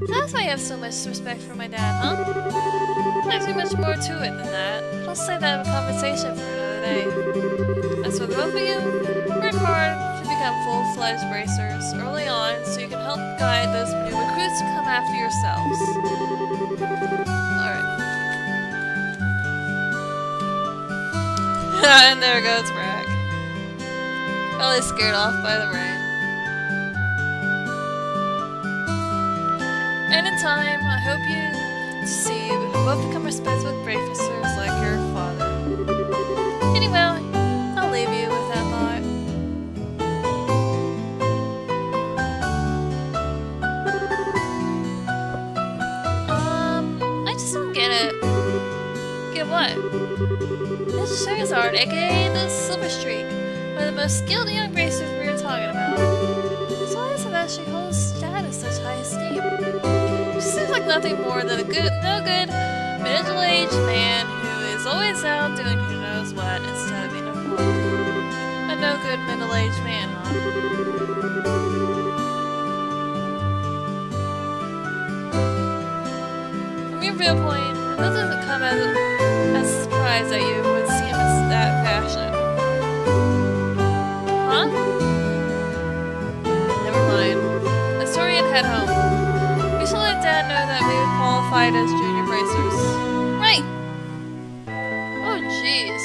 That's why you have so much respect for my dad, huh? There's actually much more to it than that. I'll save that in conversation for another day. As for the both of you, work hard to become full-fledged bracers early on so you can help guide those new recruits to come after yourselves. Alright. And there goes Brack. Probably scared off by the rain. And in time, I hope you see we both become responsible bracers like your father. Anyway, I'll leave you with that thought. I just don't get it. Get what? This is Charizard, aka the Silver Streak, one of the most skilled young bracers we were talking about. So why is it that she holds status such high esteem? She seems like nothing more than a no good, middle-aged man who is always out doing who knows what instead of being a father. A no good middle-aged man, huh? From your viewpoint, it doesn't come as a surprise that you would see him in that fashion. Huh? Never mind. Let's hurry and head home. We should let Dad know that we qualified as junior bracers. Right! jeez.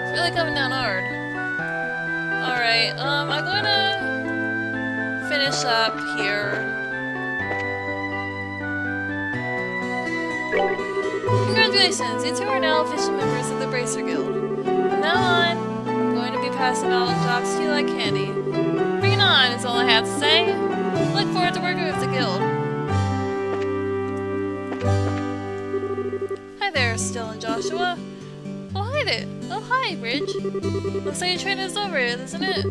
It's really coming down hard. Alright, I'm gonna finish up here. Congratulations, you two are now official members of the Bracer Guild. From now on, I'm going to be passing out jobs to you like candy. Bring it on, is all I have to say. Look forward to working with the guild. Hi there, Estelle and Joshua. Oh, hi there. Oh, hi, Ridge. Looks like your training is over, isn't it?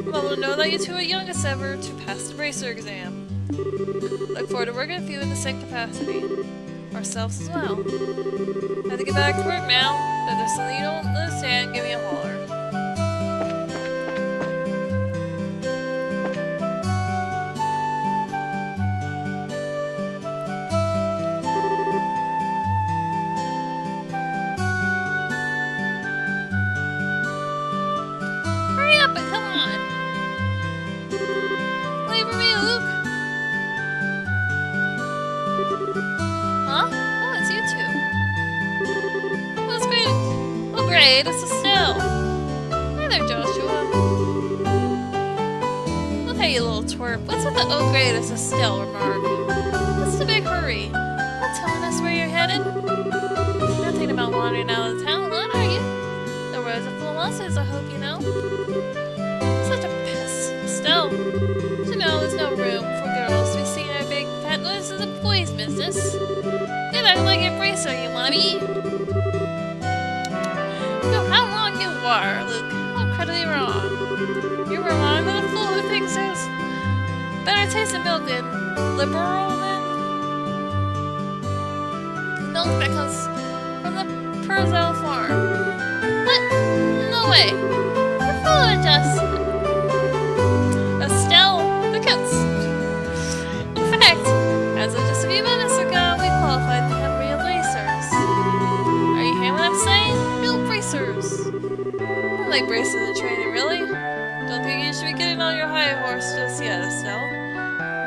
Well, we'll know that you two are youngest ever to pass the Bracer exam. Look forward to working with you in the same capacity. Ourselves as well. I have to get back to work now. If there's something you don't understand, give me a holler. Hurry up and come on. Wait for me, Luke. Huh? Oh, it's you two. Oh, that's great. Oh, great. It's Estelle. Hi there, Joshua. Oh, hey, you little twerp. What's with the oh, great, it's Estelle remark? What's the big hurry? Not telling us where you're headed? You're not thinking about wandering out of town, are you? The roads are full of monsters, I hope you know. Such a pest. Estelle. You know, there's no room for girls to be seen at big fat noises of boys' business. You're acting like a bracer, you wanna be? You know how wrong you are, Luke. How incredibly wrong. You were wrong than a fool who thinks there's better taste in milk and liberal than milk that comes from the Purcell farm. What? No way. You're full of Justin. Estelle, look at. In fact, as of just a few minutes ago, we qualified to have real bracers. Are you hearing what I'm saying? Real bracers. I like bracers in training, really? Don't think you should be getting on your high horse just yet, Estelle.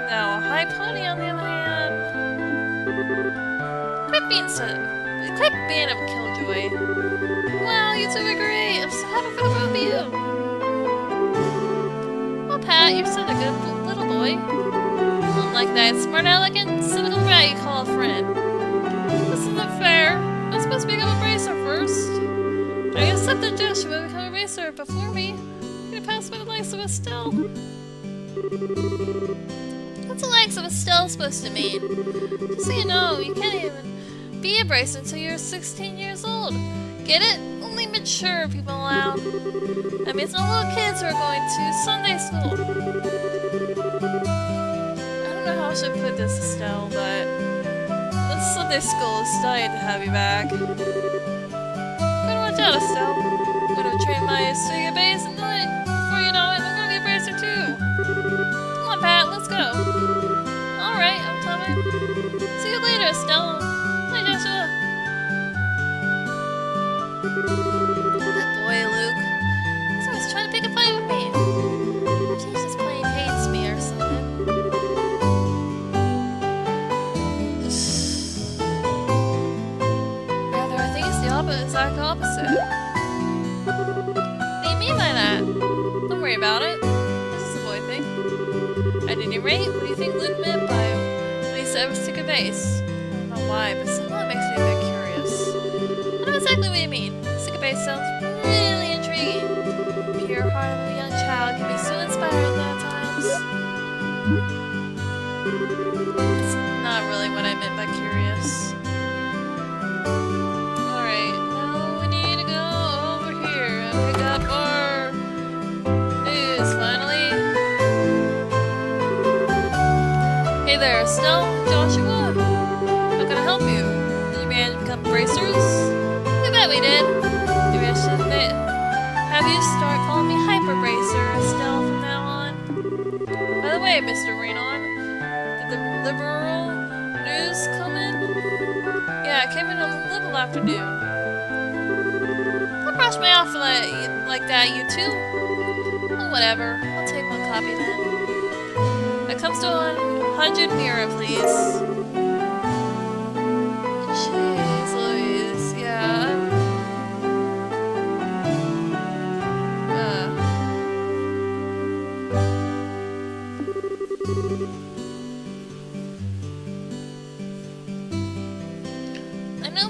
Now, a high pony on the other hand. Quit being a killjoy. Wow, you two are great. I'm so happy for both of you. Well, Pat, you're such a good little boy. Unlike that smart aleck and cynical rat you call a friend. This isn't fair. I'm supposed to become a bracer first. I accept that Joshua become a bracer before me. I'm gonna pass by the likes of Estelle. What's the likes of Estelle supposed to mean? Just so you know, you can't even be a bracer until you're 16 years old. Get it? Only mature people allowed. That means no little kids who are going to Sunday school. I don't know how I should put this, Estelle, but this Sunday school is dying to have you back. Better watch out, Estelle. I'm gonna train my Sega bass and then before you know it, I'm gonna be a bracer too. Come on, Pat, let's go. Alright, I'm coming. See you later, Estelle. Bye, Joshua. That boy, Luke. He's always trying to pick a fight with me. He's just plain hates me or something. Rather, I think it's the exact opposite. What do you mean by that? Don't worry about it. This is a boy thing. At any rate, what do you think Luke meant by when he said it was stick a base? I don't know why, but somehow it makes me a bit curious. I know exactly what you mean. Stick a base sounds really intriguing. Pure heart of a young child can be so inspiring at times. It's not really what I meant by curious. Alright, now we need to go over here and pick up our news, finally. Hey there, Estelle, Joshua. How can I help you? Did you manage to become bracers? You bet we did. Maybe I should have you start calling me Hyper Bracer, Estelle, from now on. By the way, Mr. Renon, did the liberal news come in? Yeah, it came in a little afternoon. Don't brush me off like that, you two. Oh, whatever. I'll take one copy then. That comes to 100 Mira, please. Jeez Louise.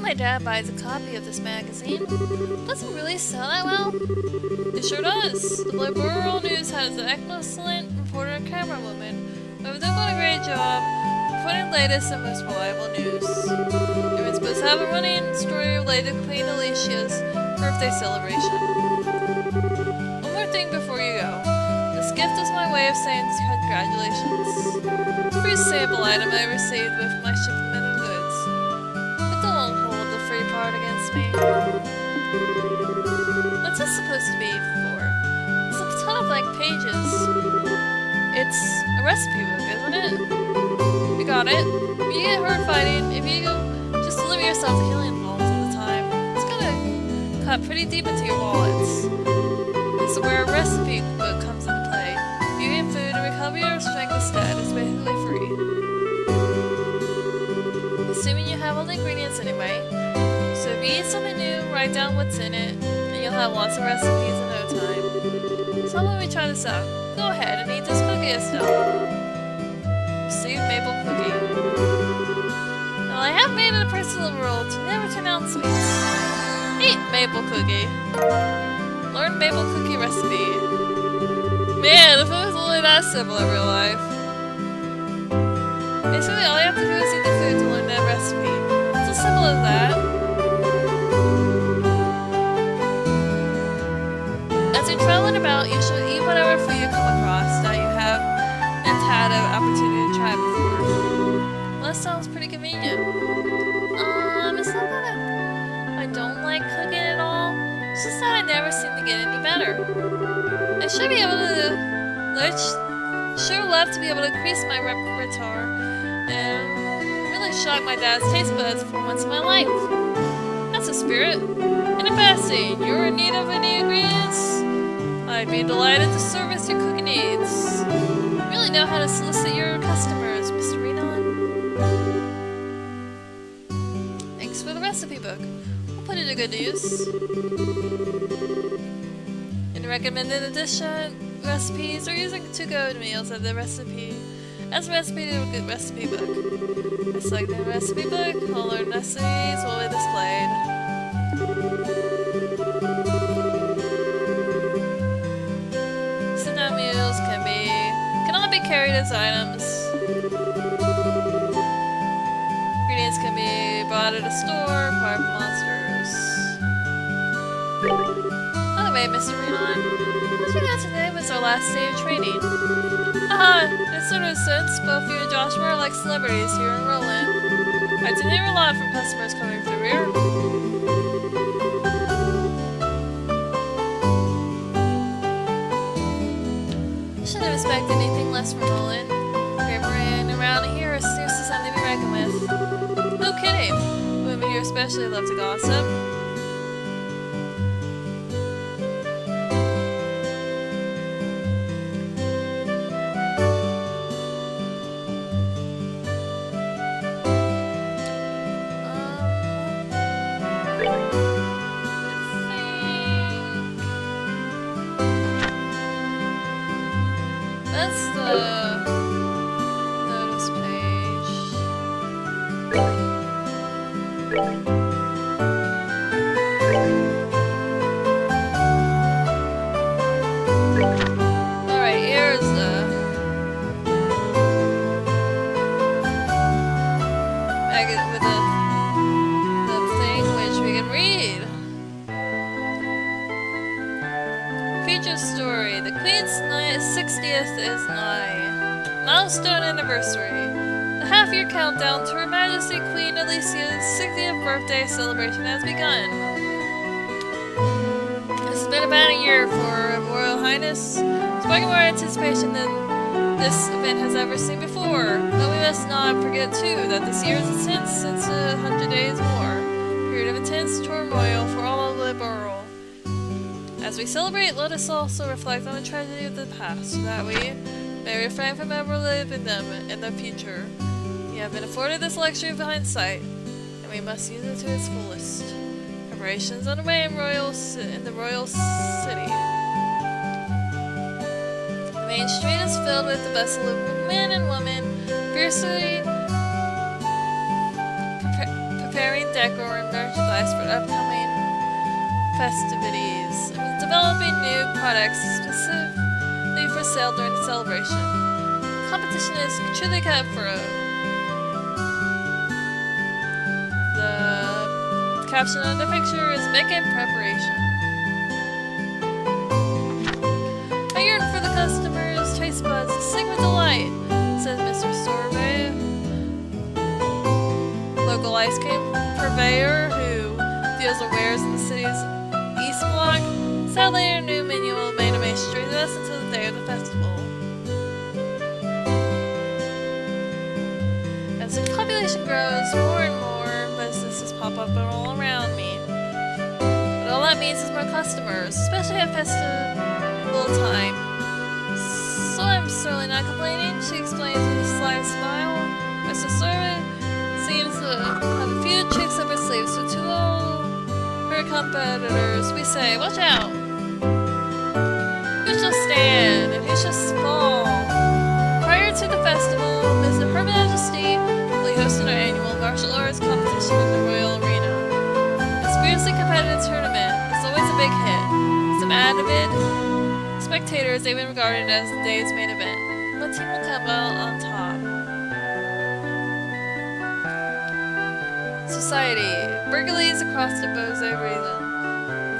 my dad buys a copy of this magazine. Doesn't it really sell that well? It sure does. The Liberal News has an excellent reporter and camerawoman who have done a great job reporting the latest and most reliable news. They were supposed to have a running story related to Queen Alicia's birthday celebration. One more thing before you go. This gift is my way of saying congratulations. It's a free sample item I received with my shipment of goods. But don't hold the free part against me. What's this supposed to be for? It's a ton of blank pages. It's a recipe book, isn't it? You got it. If you get hurt fighting, if you just deliver yourself to healing balls all the time, it's gonna cut pretty deep into your wallets. This is where a recipe book comes into play. If you eat food and recover your strength instead, it's basically free. Assuming you have all the ingredients anyway. So if you eat something new, write down what's in it, and you'll have lots of recipes in no time. So how about we try this out? Go ahead and eat this cookie, Estelle. Received maple cookie. Now I have made it a personal rule to never turn down sweets. Eat maple cookie. Learn maple cookie recipe. Man, if it was only that simple in real life. Basically, all you have to do is eat the food to learn that recipe. It's as simple as that. As you're traveling about, you should eat whatever food you come across that you have and had an opportunity to try before. Well, that sounds pretty convenient. It's not that I don't like cooking at all. It's just that I never seem to get any better. I should be able to sure love to be able to increase my repertoire and really shock my dad's taste buds for once in my life. That's a spirit. And if asking, you're in need of any ingredients? I'd be delighted to service your cooking needs. You really know how to solicit your customers, Mr. Renon. Thanks for the recipe book. We'll put it to good use. In the recommended edition, recipes are using to-go meals as the recipe to a good recipe book. By selecting the recipe book, all our recipes will be displayed. Sit-down meals cannot be carried as items. Ingredients can be bought at a store, acquired from monsters. By the way, Mr. Renon, what you got today was our last day of training. Haha, in a sort of sense, both you and Joshua are like celebrities here in Roland. I didn't hear a lot from customers coming through here. You shouldn't expect anything less from Roland. Grammarian around here is seriously something to be reckoned with. No kidding. Women here especially love to gossip. That's the notice page. Alright, here's the magazine with the thing which we can read. Feature story. The Queen's 60th is nigh. Milestone anniversary. The half-year countdown to Her Majesty Queen Alicia's 60th birthday celebration has begun. This has been about a year for Her Royal Highness, sparking more anticipation than this event has ever seen before. But we must not forget, too, that this year is intense since 100 days more. A period of intense turmoil for all of the borough. As we celebrate, let us also reflect on the tragedy of the past, so that we may refrain from ever reliving them in the future. We have been afforded this luxury of hindsight, and we must use it to its fullest. Preparations underway in the royal city. The main street is filled with the bustle of men and women, fiercely preparing decor and merchandise for upcoming festivities. It was developing new products specifically for sale during the celebration. Competition is truly cutthroat. The caption of the picture is making preparation. I yearn for the customers' taste buds to sing with delight, says Mr. Sorbet, local ice cream purveyor who deals with wares in the city's East Block. Sadly, our new menu will remain a mystery to us until the day of the festival. As the population grows, more and more businesses pop up all around me. But all that means is more customers, especially at festival time. So I'm certainly not complaining, she explains with a slight smile. Mr. Sorbet seems to have a few tricks up her sleeve, so to all her competitors, we say, watch out! Who shall stand and who shall fall? Prior to the festival, Her Majesty will be hosting our annual martial arts competition in the Royal Arena. This fiercely competitive tournament is always a big hit. Some avid spectators even regard it as the day's main event. What team will come out on top? Society. Burglaries across the Bose region.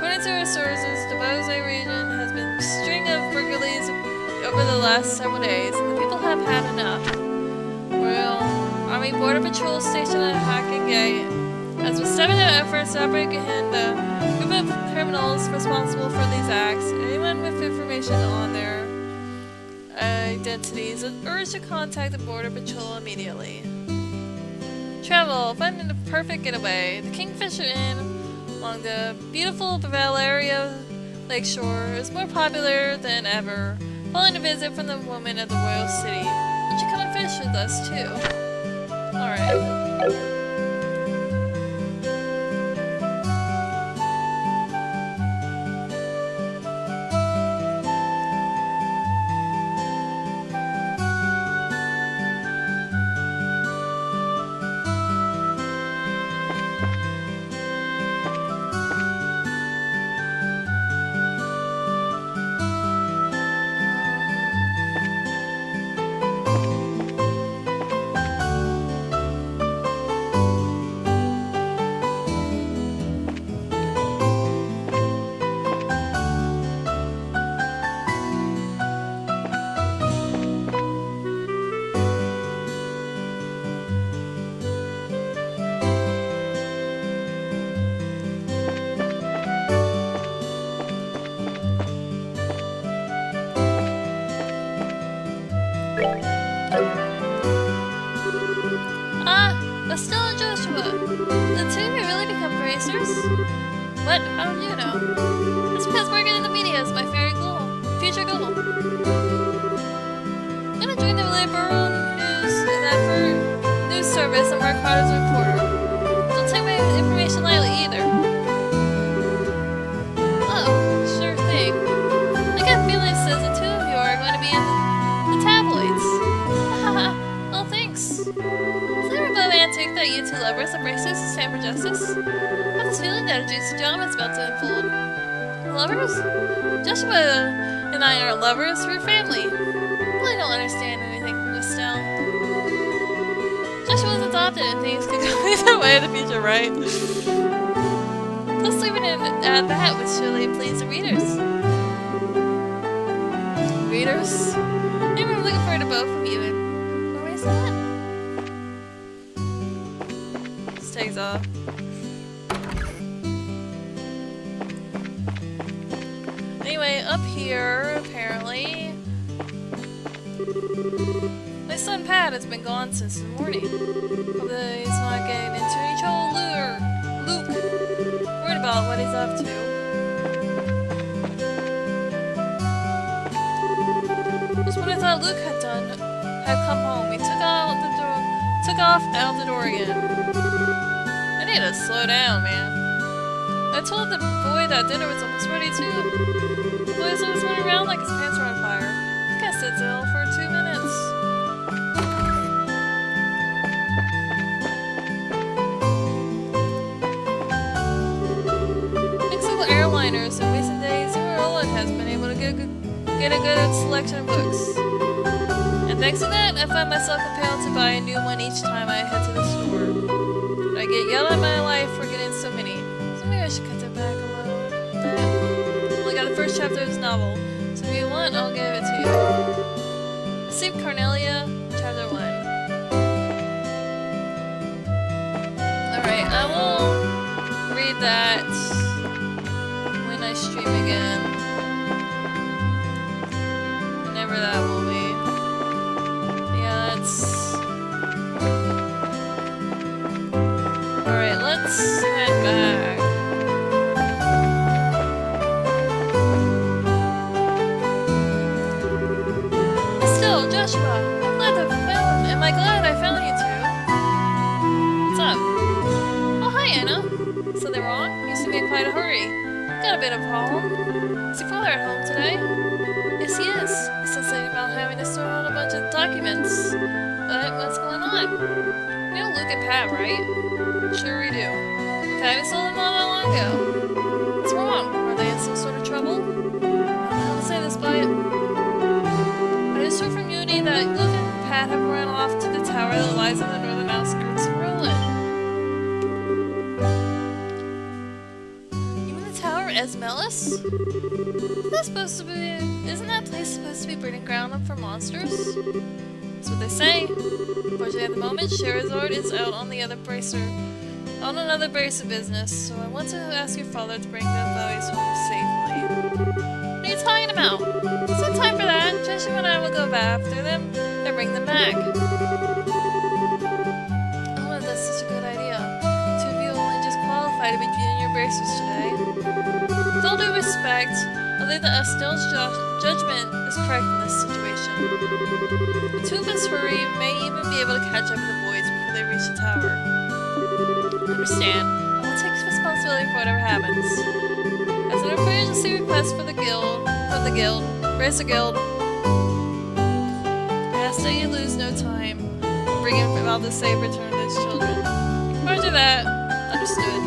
According to our sources, the Bose region has been a string of burglaries over the last several days, and the people have had enough. Royal Army Border Patrol stationed at Hacking Gate has been stepping up efforts to apprehend the group of criminals responsible for these acts, and anyone with information on their identities is urged to contact the Border Patrol immediately. Travel, finding the perfect getaway. The Kingfisher Inn along the beautiful Bavaria lakeshore is more popular than ever, following a visit from the woman of the royal city. Won't you come and fish with us too? Alright. Estelle and Joshua. The two have really become racers? What? How do you know? It's because working in the media is my future goal. I'm gonna join the Liberal News Service and work hard as a reporter. Don't take my information lightly either. Oh, sure thing. I got a feeling it says the two of you are going to be in the tabloids. Haha, well thanks. Romantic that you two lovers of races stand for justice. I have this feeling that a juicy drama is about to unfold. Lovers? Joshua and I aren't lovers, we're family. I really don't understand anything from this town. Joshua was adopted and things could go either way in the future, right? Plus leaving it at that would surely please the readers. Readers? Anyway, I'm looking forward to both of you, and where is that? Takes off. Anyway, up here, apparently, my son Pat has been gone since the morning. Probably he's not getting into any trouble. Luke, worried about what he's up to. Just when I thought Luke had come home, he took off out the door again. I need to slow down, man. I told the boy that dinner was almost ready too. The boy's always running around like his pants are on fire. I think I sit still for 2 minutes. one-liners. In recent days, Roland has been able to get a good selection of books. And thanks to that, I find myself compelled to buy a new one each time I head to the store. But I get yelled at my life for getting so many. So maybe I should cut that back a little bit. Look at the first chapter of this novel. So if you want, I'll give it to you. Receive Cornelia, chapter 1. Alright, I will read that when I stream again. Whenever that will be. Yeah, that's... Alright, let's head back. Still, Joshua, I'm glad I found... Am I glad I found you two? What's up? Oh, hi, Anna. Something wrong? You seem in quite a hurry. Got a bit of a problem. Is your father at home today? Yes, he is. He said something about having to store out a bunch of documents. But what's going on? We know Luke and Pat, right? Sure we do. Pat saw them not that long ago. What's wrong? Are they in some sort of trouble? I don't know how to say this, but it's true from Uni that Luke and Pat have run off to the tower that lies in the northern outskirts of Roland. You mean the Tower of Esmelis? Isn't that place supposed to be breeding ground for monsters? That's what they say. Unfortunately, at the moment, Sherazard is out on another brace of business, so I want to ask your father to bring the boys home safely. What are you talking about? It's not time for that. Joshua and I will go after them and bring them back. Oh, that's such a good idea. Two of you only just qualified to be in your bracers today. With all due respect, I believe that Estelle's judgment is correct in this situation. The two of us hurry may even be able to catch up with the boys before they reach the tower. Understand. I will take responsibility for whatever happens. As an emergency request from the Bracer Guild, I ask that you lose no time in bringing about the safe return of those children. Roger that. Understood.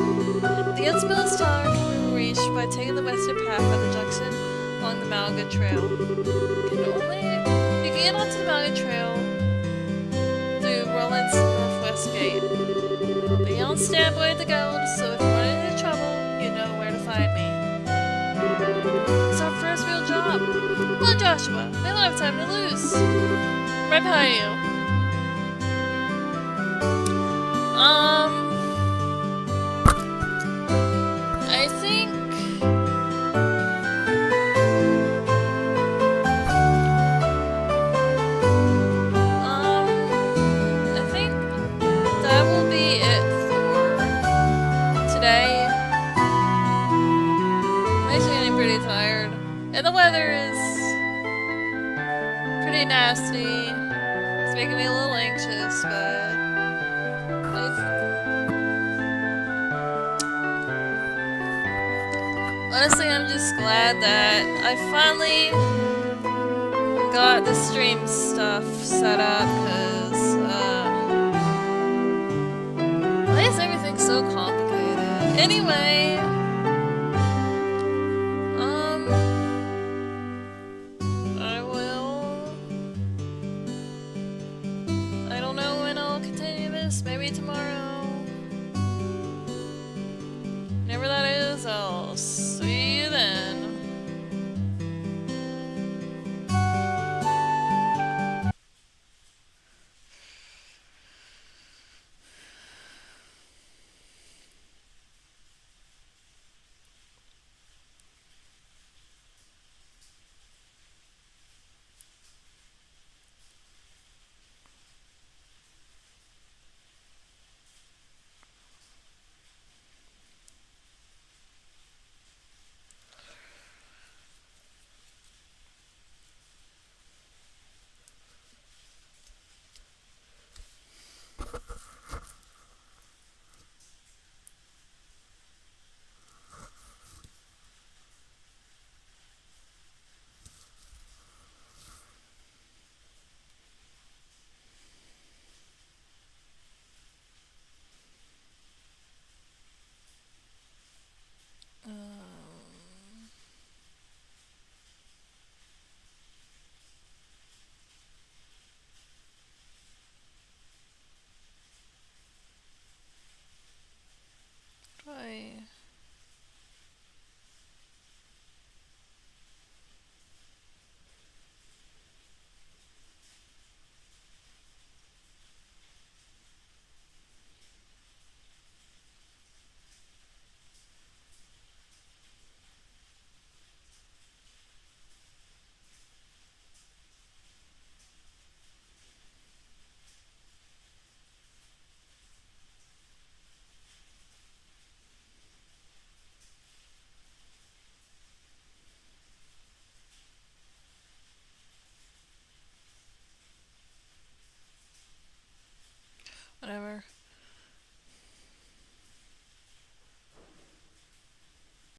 The Esmelis Tower can be reached by taking the western path by the junction along the Malga Trail. You can get onto the Malga Trail through Roland's northwest gate. I'll be on standby at the guild, so if you run into trouble, you know where to find me. It's our first real job. Come on, Joshua. We don't have time to lose. Right behind you. I think... that will be it for today. I'm actually getting pretty tired. And the weather is pretty nasty. It's making me a little anxious, but... honestly, I'm just glad that I finally got the stream stuff set up, because, why is everything so complicated? Anyway, I don't know when I'll continue this, maybe tomorrow. Whenever that is, I'll